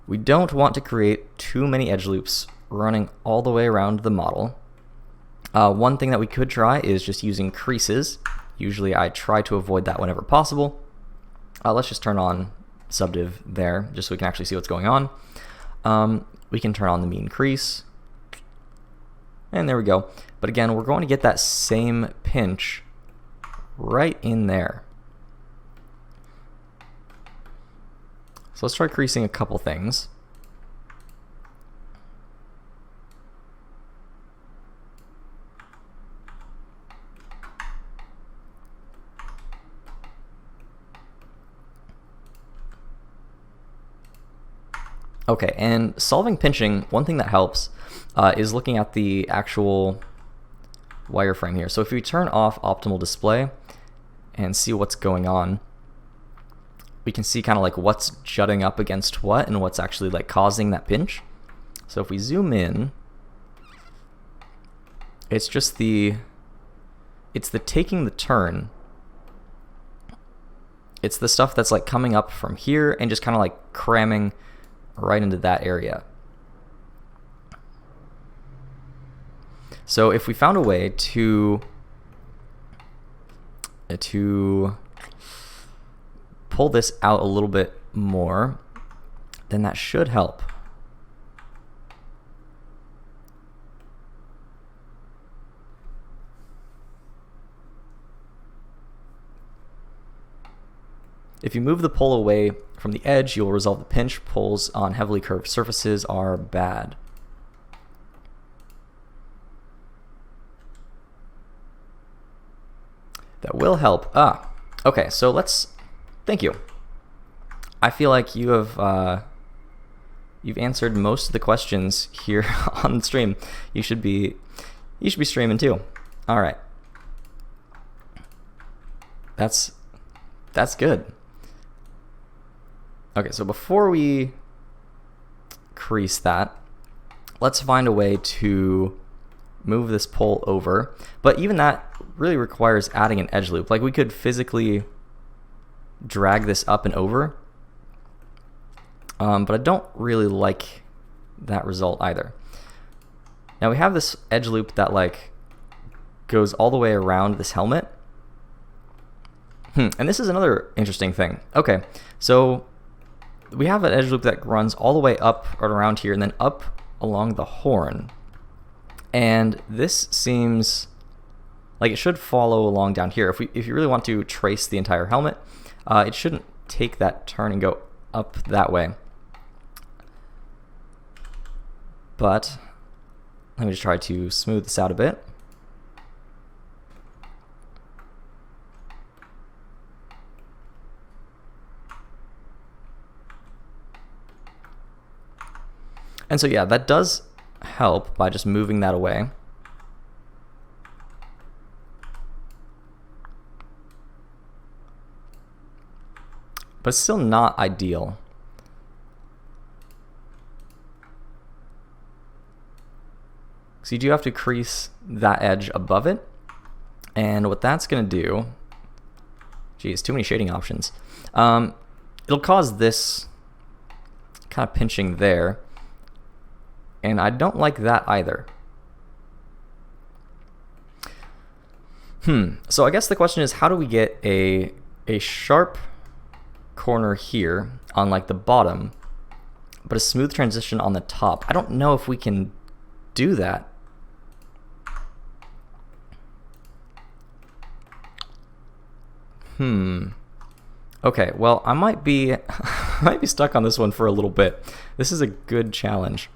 we don't want to create too many edge loops running all the way around the model. One thing that we could try is just using creases. Usually I try to avoid that whenever possible. Let's just turn on subdiv there just so we can actually see what's going on. We can turn on the mean crease. And there we go. But again, we're going to get that same pinch right in there. So let's try creasing a couple things. Okay, and solving pinching, one thing that helps is looking at the actual wireframe here. So if we turn off optimal display and see what's going on, we can see kind of like what's jutting up against what and what's actually like causing that pinch. So if we zoom in, it's just the taking the turn. It's the stuff that's like coming up from here and just kind of like cramming right into that area. So if we found a way to pull this out a little bit more, then that should help. If you move the pole away from the edge, you'll resolve the pinch. Poles on heavily curved surfaces are bad. That will help. Okay, so thank you. I feel like you have you've answered most of the questions here on the stream. You should be streaming too. All right. That's good. Okay, so before we crease that, let's find a way to move this pole over. But even that really requires adding an edge loop. Like we could physically drag this up and over, but I don't really like that result either. Now we have this edge loop that like goes all the way around this helmet. And this is another interesting thing. Okay, so we have an edge loop that runs all the way up or around here and then up along the horn. And this seems like it should follow along down here. If you really want to trace the entire helmet, it shouldn't take that turn and go up that way. But let me just try to smooth this out a bit. And so yeah, that does help by just moving that away. But it's still not ideal. So you do have to crease that edge above it. And what that's going to do, geez, too many shading options. It'll cause this kind of pinching there. And I don't like that either. So I guess the question is, how do we get a sharp corner here on like the bottom, but a smooth transition on the top? I don't know if we can do that. Okay, well, I might be stuck on this one for a little bit. This is a good challenge.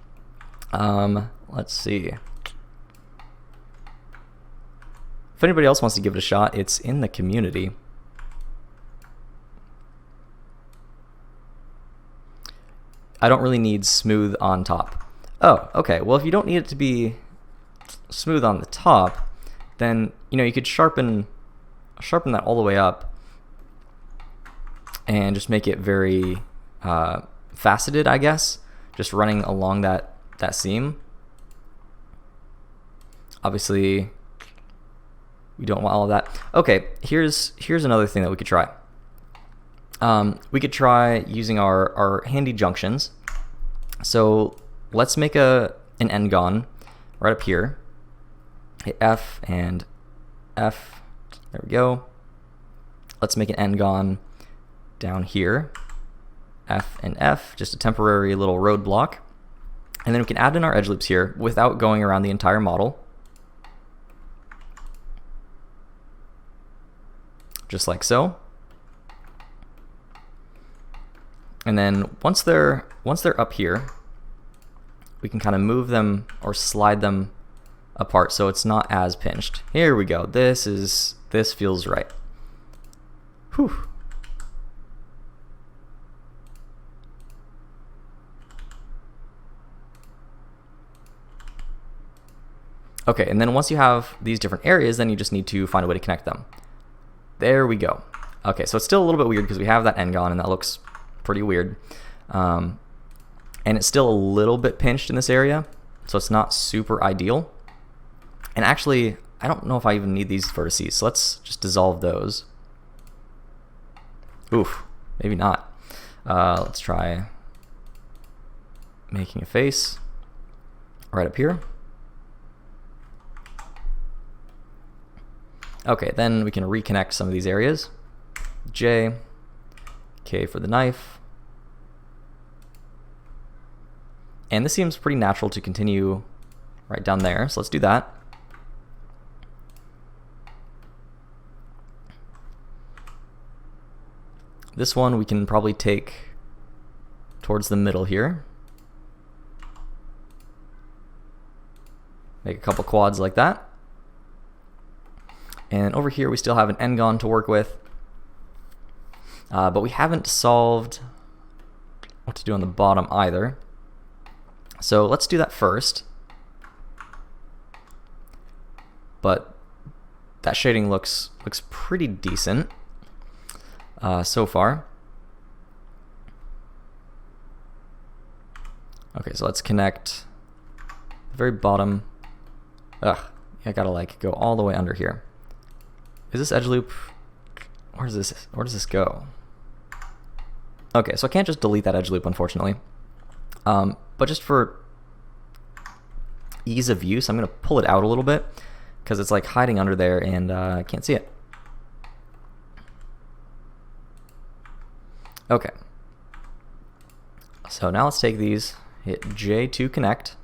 Let's see. If anybody else wants to give it a shot, it's in the community. I don't really need smooth on top. Oh, okay. Well, if you don't need it to be smooth on the top, then you could sharpen that all the way up and just make it very faceted, I guess, just running along that seam. Obviously, we don't want all of that. Okay, here's another thing that we could try. We could try using our handy junctions. So let's make an n-gon right up here. Hit F and F. There we go. Let's make an n-gon down here. F and F, just a temporary little roadblock. And then we can add in our edge loops here without going around the entire model. Just like so. And then once they're up here, we can kind of move them or slide them apart so it's not as pinched. Here we go. This feels right. Whew. Okay, and then once you have these different areas, then you just need to find a way to connect them. There we go. Okay, so it's still a little bit weird because we have that n-gon and that looks pretty weird. And it's still a little bit pinched in this area, so it's not super ideal. And actually, I don't know if I even need these vertices, so let's just dissolve those. Oof, maybe not. Let's try making a face right up here. Okay, then we can reconnect some of these areas. J, K for the knife. And this seems pretty natural to continue right down there, so let's do that. This one we can probably take towards the middle here. Make a couple quads like that. And over here we still have an n-gon to work with. But we haven't solved what to do on the bottom either. So let's do that first. But that shading looks pretty decent so far. Okay, so let's connect the very bottom. Ugh, I gotta like go all the way under here. Is this edge loop? Where does this go? Okay, so I can't just delete that edge loop, unfortunately. But just for ease of use, I'm going to pull it out a little bit because it's like hiding under there and I can't see it. Okay. So now let's take these, hit J to connect.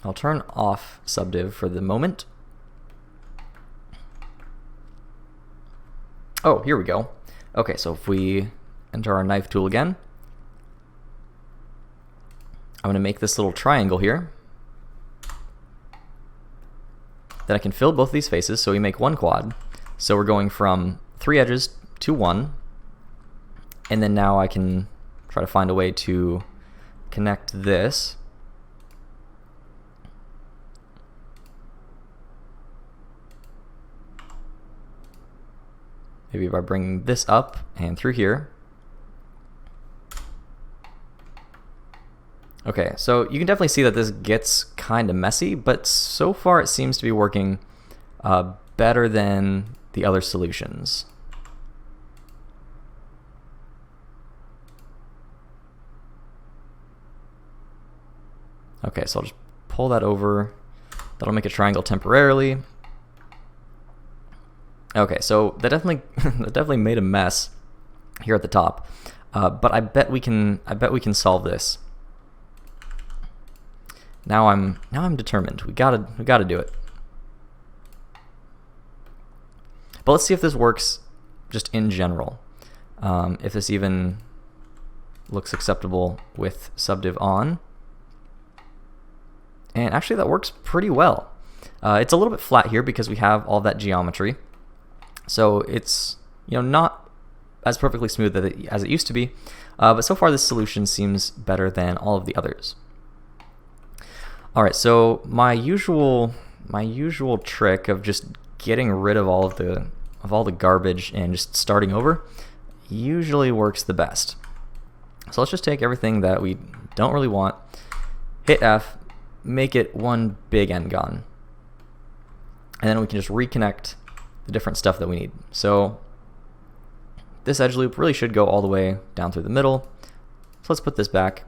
I'll turn off subdiv for the moment. Oh, here we go. Okay, so if we enter our knife tool again, I'm going to make this little triangle here. Then I can fill both these faces, so we make one quad. So we're going from 3 edges to 1, and then now I can try to find a way to connect this. Maybe by bringing this up and through here. Okay, so you can definitely see that this gets kind of messy, but so far it seems to be working better than the other solutions. Okay, so I'll just pull that over. That'll make a triangle temporarily. Okay, so that definitely made a mess here at the top, but I bet we can solve this. Now I'm determined. We gotta do it. But let's see if this works just in general. If this even looks acceptable with subdiv on. And actually that works pretty well. It's a little bit flat here because we have all that geometry. So it's not as perfectly smooth as it used to be, but so far this solution seems better than all of the others. All right, so my usual trick of just getting rid of all the garbage and just starting over usually works the best. So let's just take everything that we don't really want, hit F, make it one big n-gon, and then we can just reconnect the different stuff that we need. So this edge loop really should go all the way down through the middle. So let's put this back.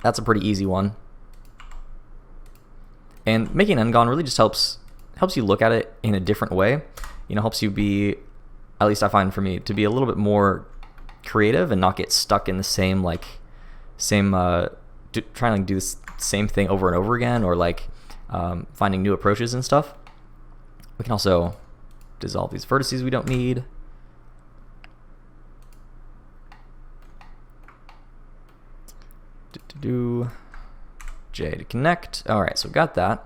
That's a pretty easy one. And making an n-gon really just helps you look at it in a different way. Helps you be, at least I find for me, to be a little bit more creative and not get stuck in the same trying to do the same thing over and over again, or finding new approaches and stuff. We can also dissolve these vertices we don't need. J to connect. All right, so we got that.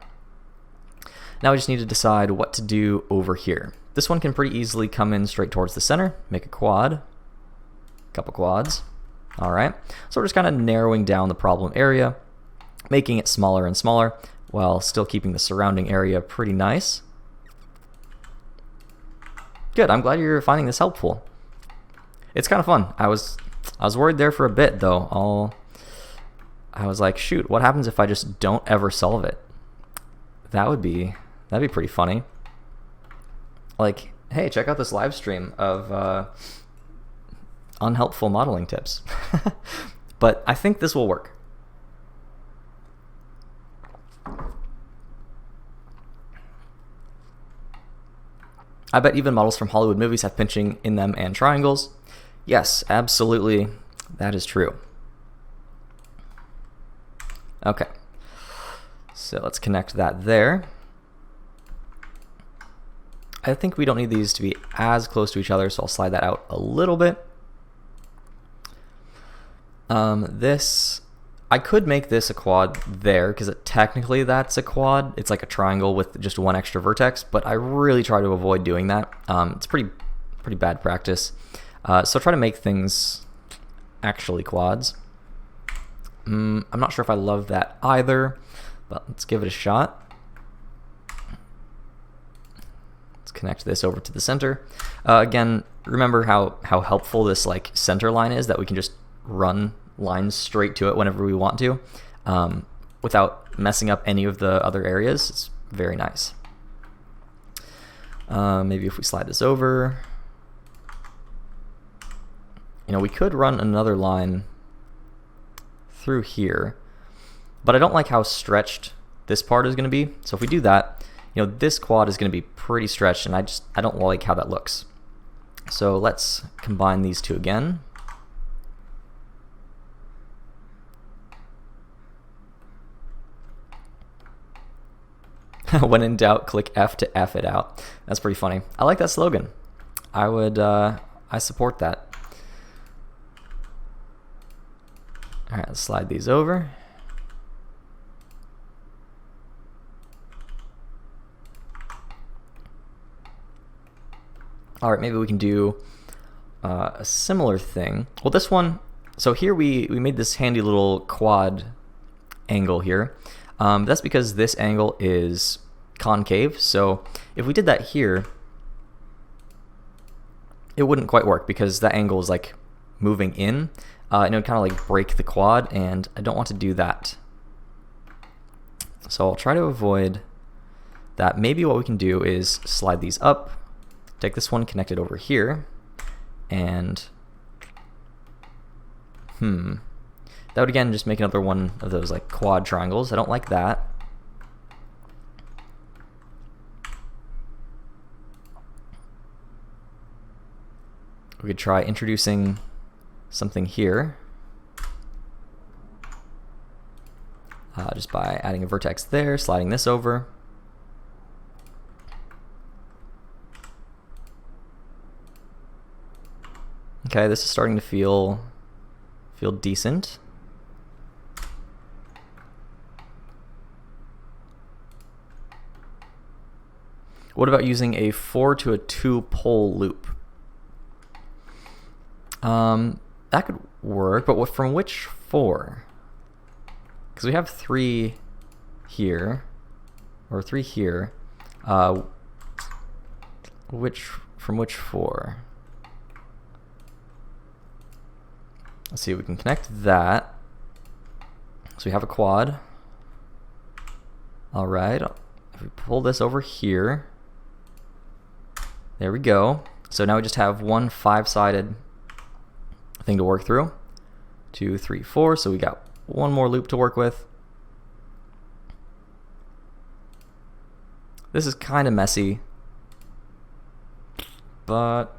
Now we just need to decide what to do over here. This one can pretty easily come in straight towards the center, make a quad, couple quads. All right, so we're just kind of narrowing down the problem area, making it smaller and smaller while still keeping the surrounding area pretty nice. Good, I'm glad you're finding this helpful. It's kind of fun. I was worried there for a bit though. I was like, shoot, what happens if I just don't ever solve it? That'd be pretty funny. Like, hey, check out this live stream of unhelpful modeling tips. But I think this will work. I bet even models from Hollywood movies have pinching in them and triangles. Yes, absolutely, that is true. Okay, so let's connect that there. I think we don't need these to be as close to each other, so I'll slide that out a little bit. I could make this a quad there, because technically that's a quad. It's like a triangle with just one extra vertex, but I really try to avoid doing that. It's pretty bad practice. So try to make things actually quads. I'm not sure if I love that either, but let's give it a shot. Let's connect this over to the center. Again, remember how helpful this center line is, that we can just run lines straight to it whenever we want to, without messing up any of the other areas. It's very nice. Maybe if we slide this over, we could run another line through here, but I don't like how stretched this part is going to be. So if we do that, this quad is going to be pretty stretched, and I don't like how that looks. So let's combine these two again. When in doubt, click F to F it out. That's pretty funny. I like that slogan. I support that. All right, let's slide these over. All right, maybe we can do a similar thing. Well, this one, so here we made this handy little quad angle here. That's because this angle is concave. So if we did that here, it wouldn't quite work because that angle is like moving in, and it would kind of like break the quad, and I don't want to do that. So I'll try to avoid that. Maybe what we can do is slide these up, take this one, connect it over here, and that would again just make another one of those like quad triangles. I don't like that. We could try introducing something here, just by adding a vertex there, sliding this over. Okay, this is starting to feel decent. What about using a 4 to a 2 pole loop? That could work, but from which 4? Because we have 3 here, or 3 here. From which 4? Let's see if we can connect that. So we have a quad. All right, if we pull this over here, there we go. So now we just have one 5-sided thing to work through. 2, 3, 4. So we got one more loop to work with. This is kind of messy, but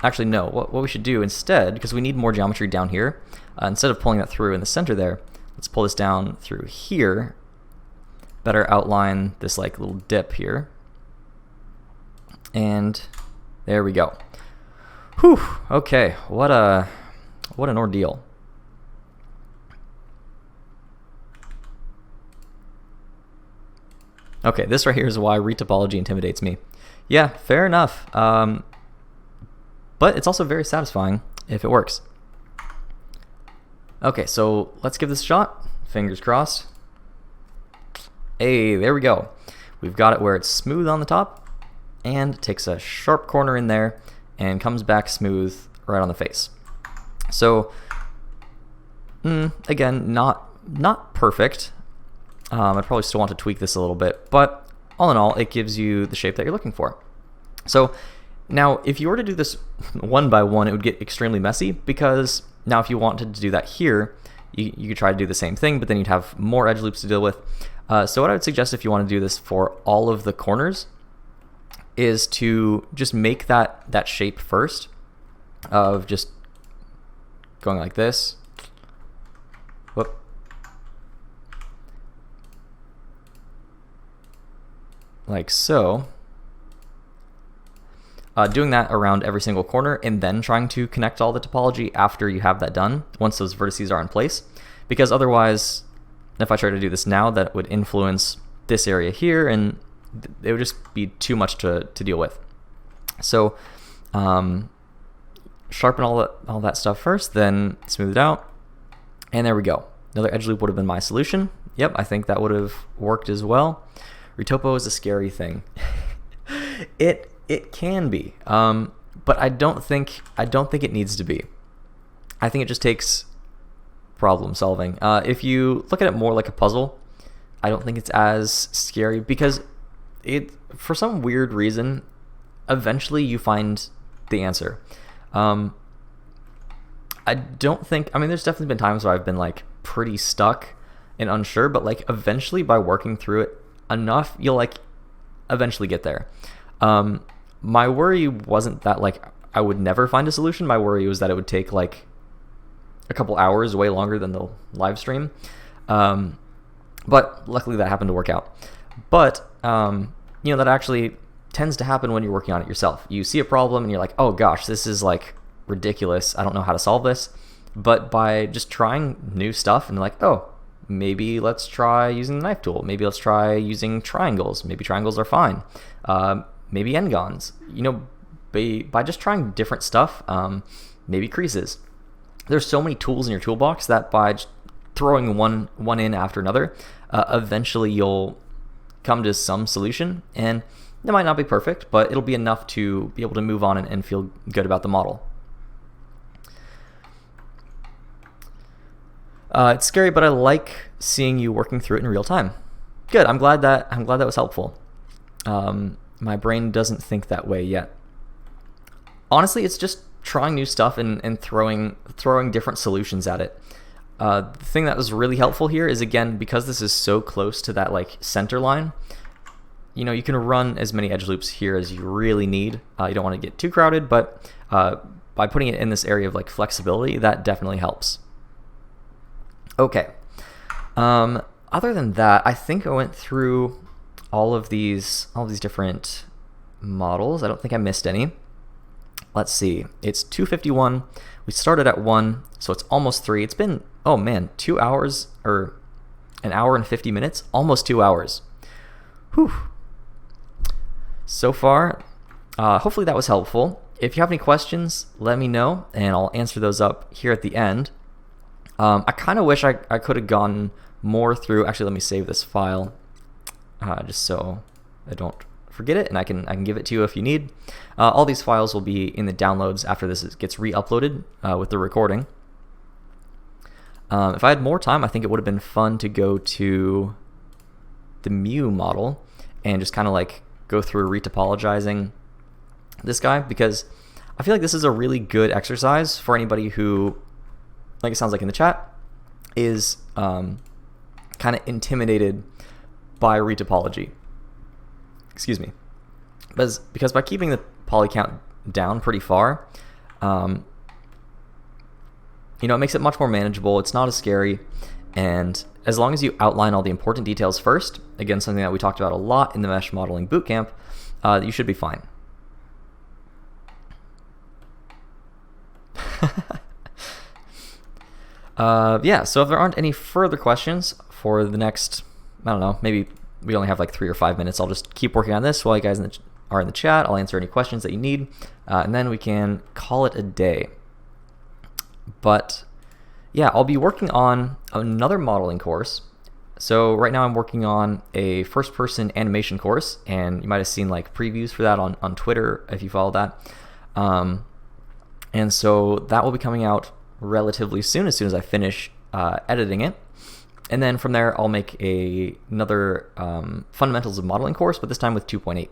actually no. What we should do instead, because we need more geometry down here, instead of pulling that through in the center there, let's pull this down through here. Better outline this like little dip here. And there we go. Whew, okay, what an ordeal. Okay, this right here is why retopology intimidates me. Yeah, fair enough. But it's also very satisfying if it works. Okay, so let's give this a shot. Fingers crossed. Hey, there we go. We've got it where it's smooth on the top and takes a sharp corner in there and comes back smooth right on the face. So again, not perfect. I'd probably still want to tweak this a little bit, but all in all, it gives you the shape that you're looking for. So now, if you were to do this one by one, it would get extremely messy, because now if you wanted to do that here, you could try to do the same thing, but then you'd have more edge loops to deal with. So what I would suggest if you want to do this for all of the corners is to just make that shape first, of just going like this. Whoop. Like so. Doing that around every single corner, and then trying to connect all the topology after you have that done, once those vertices are in place. Because otherwise, if I try to do this now, that would influence this area here, and it would just be too much to deal with. So sharpen all that stuff first, then smooth it out, and there we go. Another edge loop would have been my solution. Yep, I think that would have worked as well. Retopo is a scary thing. It can be, but I don't think it needs to be. I think it just takes problem solving. If you look at it more like a puzzle, I don't think it's as scary because for some weird reason, eventually you find the answer. I don't think, I mean, there's definitely been times where I've been like pretty stuck and unsure, but like eventually by working through it enough, you'll like eventually get there. My worry wasn't that like I would never find a solution. My worry was that it would take like a couple hours, way longer than the live stream. But luckily that happened to work out. But, that actually tends to happen when you're working on it yourself. You see a problem and you're like, oh gosh, this is like ridiculous. I don't know how to solve this. But by just trying new stuff and like, oh, maybe let's try using the knife tool. Maybe let's try using triangles. Maybe triangles are fine. Maybe n-gons. By just trying different stuff, maybe creases. There's so many tools in your toolbox that by just throwing one in after another, eventually you'll come to some solution, and it might not be perfect, but it'll be enough to be able to move on and feel good about the model. It's scary, but I like seeing you working through it in real time. Good. I'm glad that was helpful. My brain doesn't think that way yet. Honestly, it's just trying new stuff and throwing different solutions at it. The thing that was really helpful here is, again, because this is so close to that like center line, you can run as many edge loops here as you really need. You don't want to get too crowded, but by putting it in this area of like flexibility, that definitely helps. Okay. Other than that, I think I went through all of these different models. I don't think I missed any. Let's see. It's 2:51. We started at 1, so it's almost 3. It's been, 2 hours, or an hour and 50 minutes, almost 2 hours. Whew. So far, hopefully that was helpful. If you have any questions, let me know, and I'll answer those up here at the end. I kind of wish I could have gone more through. Actually, let me save this file just so I don't forget it, and I can give it to you if you need. All these files will be in the downloads after this gets re-uploaded with the recording. If I had more time, I think it would have been fun to go to the Mu model and just kind of like go through retopologizing this guy, because I feel like this is a really good exercise for anybody who, like it sounds like in the chat, is kind of intimidated by retopology. Excuse me. Because by keeping the poly count down pretty far, it makes it much more manageable. It's not as scary. And as long as you outline all the important details first, again, something that we talked about a lot in the Mesh Modeling Bootcamp, you should be fine. So if there aren't any further questions for the next, I don't know, maybe we only have like 3 or 5 minutes. I'll just keep working on this while you guys are in the chat. I'll answer any questions that you need, and then we can call it a day. But yeah, I'll be working on another modeling course. So right now I'm working on a first-person animation course, and you might have seen like previews for that on Twitter if you follow that. And so that will be coming out relatively soon as I finish editing it. And then from there, I'll make another Fundamentals of Modeling course, but this time with 2.8.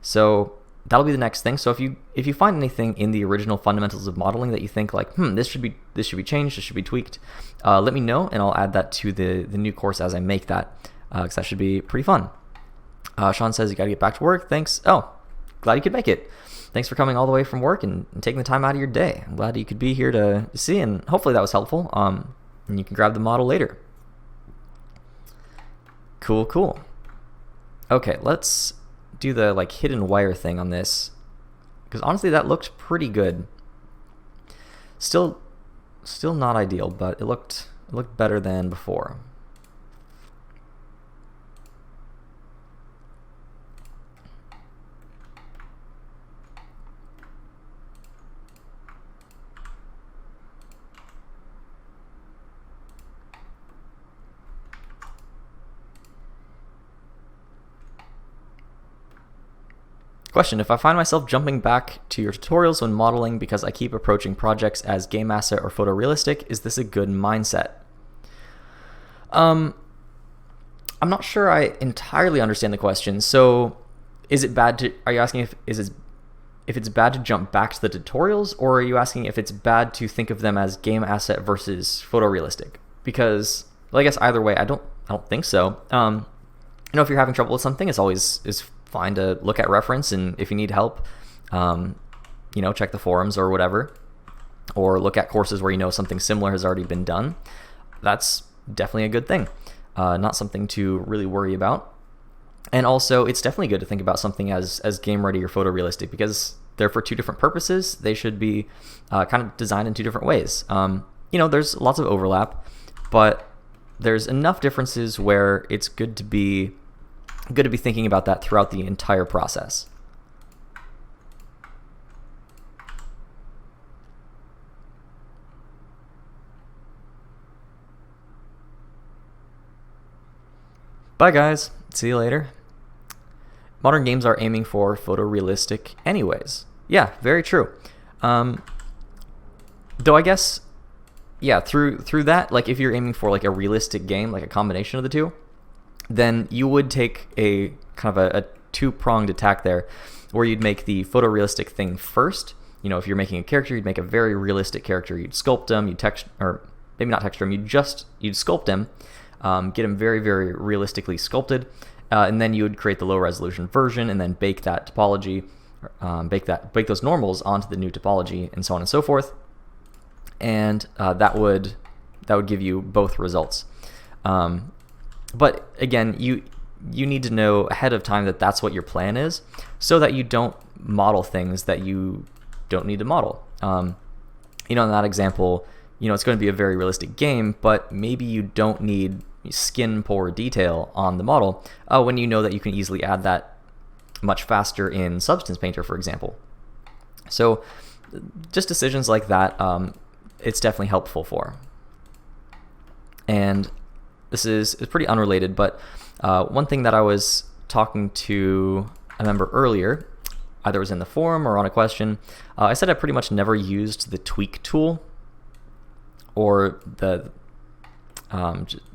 So that'll be the next thing. So if you find anything in the original Fundamentals of Modeling that you think like, this should be changed, this should be tweaked, let me know, and I'll add that to the new course as I make that, because that should be pretty fun. Sean says you got to get back to work. Thanks. Oh, glad you could make it. Thanks for coming all the way from work and taking the time out of your day. I'm glad you could be here to see, and hopefully that was helpful. And you can grab the model later. Cool. Okay, let's do the like hidden wire thing on this, because honestly that looked pretty good. Still not ideal, but it looked better than before. Question: if I find myself jumping back to your tutorials when modeling because I keep approaching projects as game asset or photorealistic, is this a good mindset? I'm not sure I entirely understand the question. So, is it bad to? Are you asking if it's bad to jump back to the tutorials, or are you asking if it's bad to think of them as game asset versus photorealistic? Because, well, I guess either way, I don't think so. If you're having trouble with something, it's always is fine to look at reference, and if you need help, check the forums or whatever, or look at courses where something similar has already been done. That's definitely a good thing. Not something to really worry about. And also, it's definitely good to think about something as game ready or photorealistic, because they're for two different purposes. They should be kind of designed in two different ways. There's lots of overlap, but there's enough differences where it's good to be thinking about that throughout the entire process. Bye guys, see you later. Modern games are aiming for photorealistic anyways. Yeah, very true. Though I guess, yeah, through that, like if you're aiming for like a realistic game, like a combination of the two, then you would take a kind of a two-pronged attack there, where you'd make the photorealistic thing first. If you're making a character, you'd make a very realistic character. You'd sculpt him, or maybe not texture him, you'd sculpt him, get him very, very realistically sculpted, and then you would create the low resolution version and then bake that topology, bake those normals onto the new topology, and so on and so forth. And that would give you both results. But again, you need to know ahead of time that that's what your plan is, so that you don't model things that you don't need to model. In that example, it's going to be a very realistic game, but maybe you don't need skin poor detail on the model when you know that you can easily add that much faster in Substance Painter, for example. So just decisions like that, it's definitely helpful for. And this is pretty unrelated, but one thing that I was talking to a member earlier, either it was in the forum or on a question, I said I pretty much never used the tweak tool, or the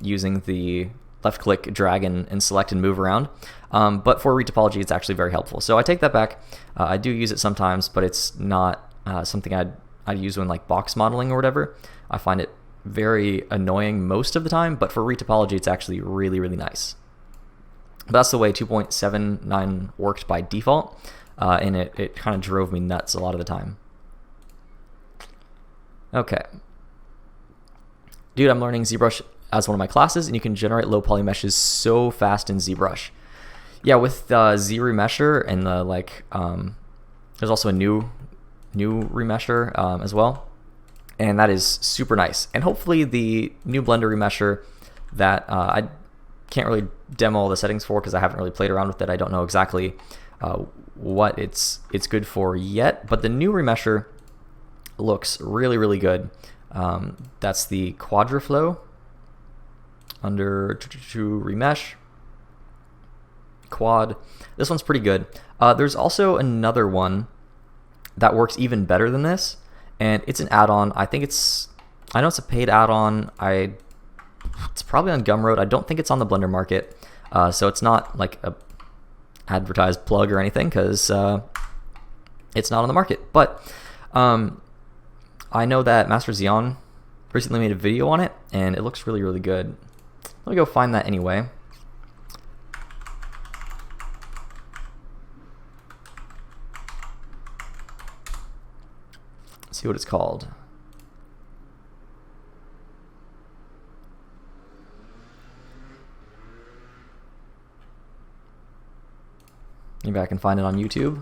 using the left click, drag, and select and move around. But for retopology, it's actually very helpful. So I take that back. I do use it sometimes, but it's not something I'd use when like box modeling or whatever. I find it very annoying most of the time, but for retopology, it's actually really, really nice. But that's the way 2.79 worked by default, and it kind of drove me nuts a lot of the time. Okay. Dude, I'm learning ZBrush as one of my classes, and you can generate low poly meshes so fast in ZBrush. Yeah, with Z Remesher and the there's also a new remesher as well, and that is super nice. And hopefully the new Blender remesher that I can't really demo all the settings for because I haven't really played around with it. I don't know exactly what it's good for yet, but the new remesher looks really, really good. That's the Quadraflow under to remesh quad. This one's pretty good. There's also another one that works even better than this, and it's an add-on. I know it's a paid add-on. It's probably on Gumroad. I don't think it's on the Blender Market, so it's not like a advertised plug or anything, because it's not on the market. But I know that Master Xeon recently made a video on it, and it looks really, really good. Let me go find that anyway. Let's see what it's called. Maybe I can find it on YouTube.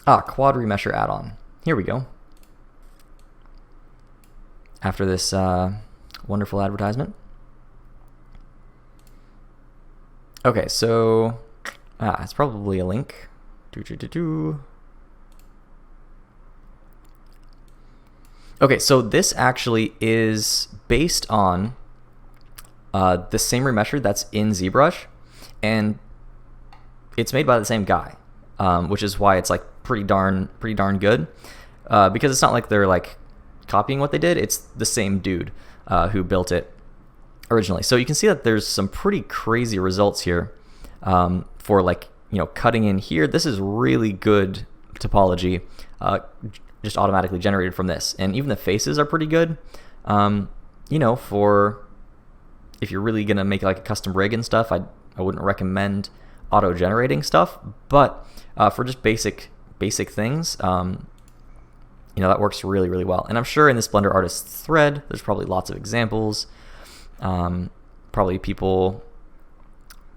Quad Remesher add-on. Here we go. After this wonderful advertisement. Okay, so it's probably a link. Okay, so this actually is based on the same remesher that's in ZBrush, and it's made by the same guy, which is why it's like pretty darn good. because it's not like they're like copying what they did. It's the same dude who built it originally. So you can see that there's some pretty crazy results here for like, cutting in here. This is really good topology, just automatically generated from this. And even the faces are pretty good, for if you're really going to make like a custom rig and stuff. I wouldn't recommend auto-generating stuff, but for just basic things, that works really, really well. And I'm sure in this Blender Artist thread, there's probably lots of examples, probably people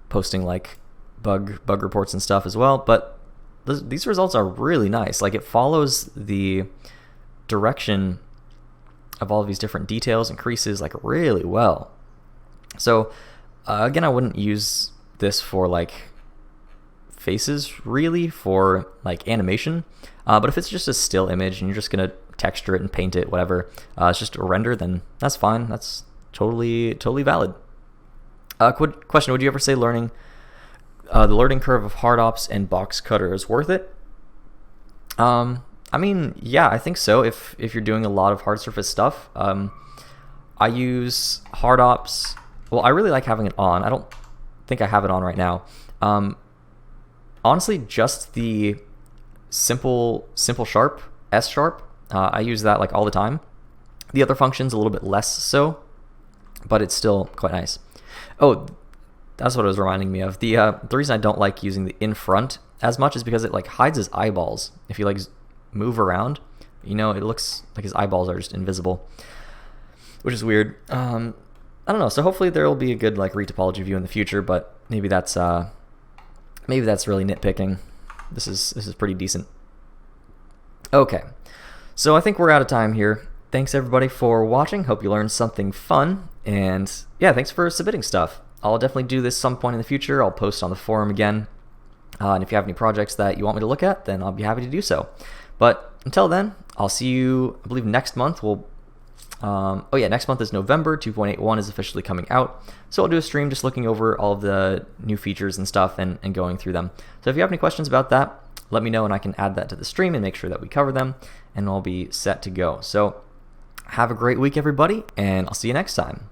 posting like bug reports and stuff as well. But these results are really nice. Like, it follows the direction of all of these different details and creases like really well. So again, I wouldn't use this for like faces, really, for like animation. But if it's just a still image and you're just gonna texture it and paint it, whatever, it's just a render, then that's fine. That's totally valid. Question: would you ever say learning the learning curve of hard ops and box cutter is worth it? I mean, yeah, I think so. If you're doing a lot of hard surface stuff, I use hard ops. Well, I really like having it on. I don't think I have it on right now. Honestly, just the simple sharp, S sharp. I use that like all the time. The other functions a little bit less so, but it's still quite nice. Oh, that's what it was reminding me of. The reason I don't like using the in front as much is because it like hides his eyeballs. If you like move around, it looks like his eyeballs are just invisible, which is weird. I don't know. So hopefully there will be a good like retopology view in the future, but maybe that's really nitpicking. This is pretty decent. Okay, so I think we're out of time here. Thanks everybody for watching. Hope you learned something fun, and yeah, thanks for submitting stuff. I'll definitely do this some point in the future. I'll post on the forum again, and if you have any projects that you want me to look at, then I'll be happy to do so. But until then, I'll see you, I believe, next month. Next month is November. 2.81 is officially coming out. So I'll do a stream just looking over all of the new features and stuff and going through them. So if you have any questions about that, let me know and I can add that to the stream and make sure that we cover them, and I'll be set to go. So have a great week, everybody, and I'll see you next time.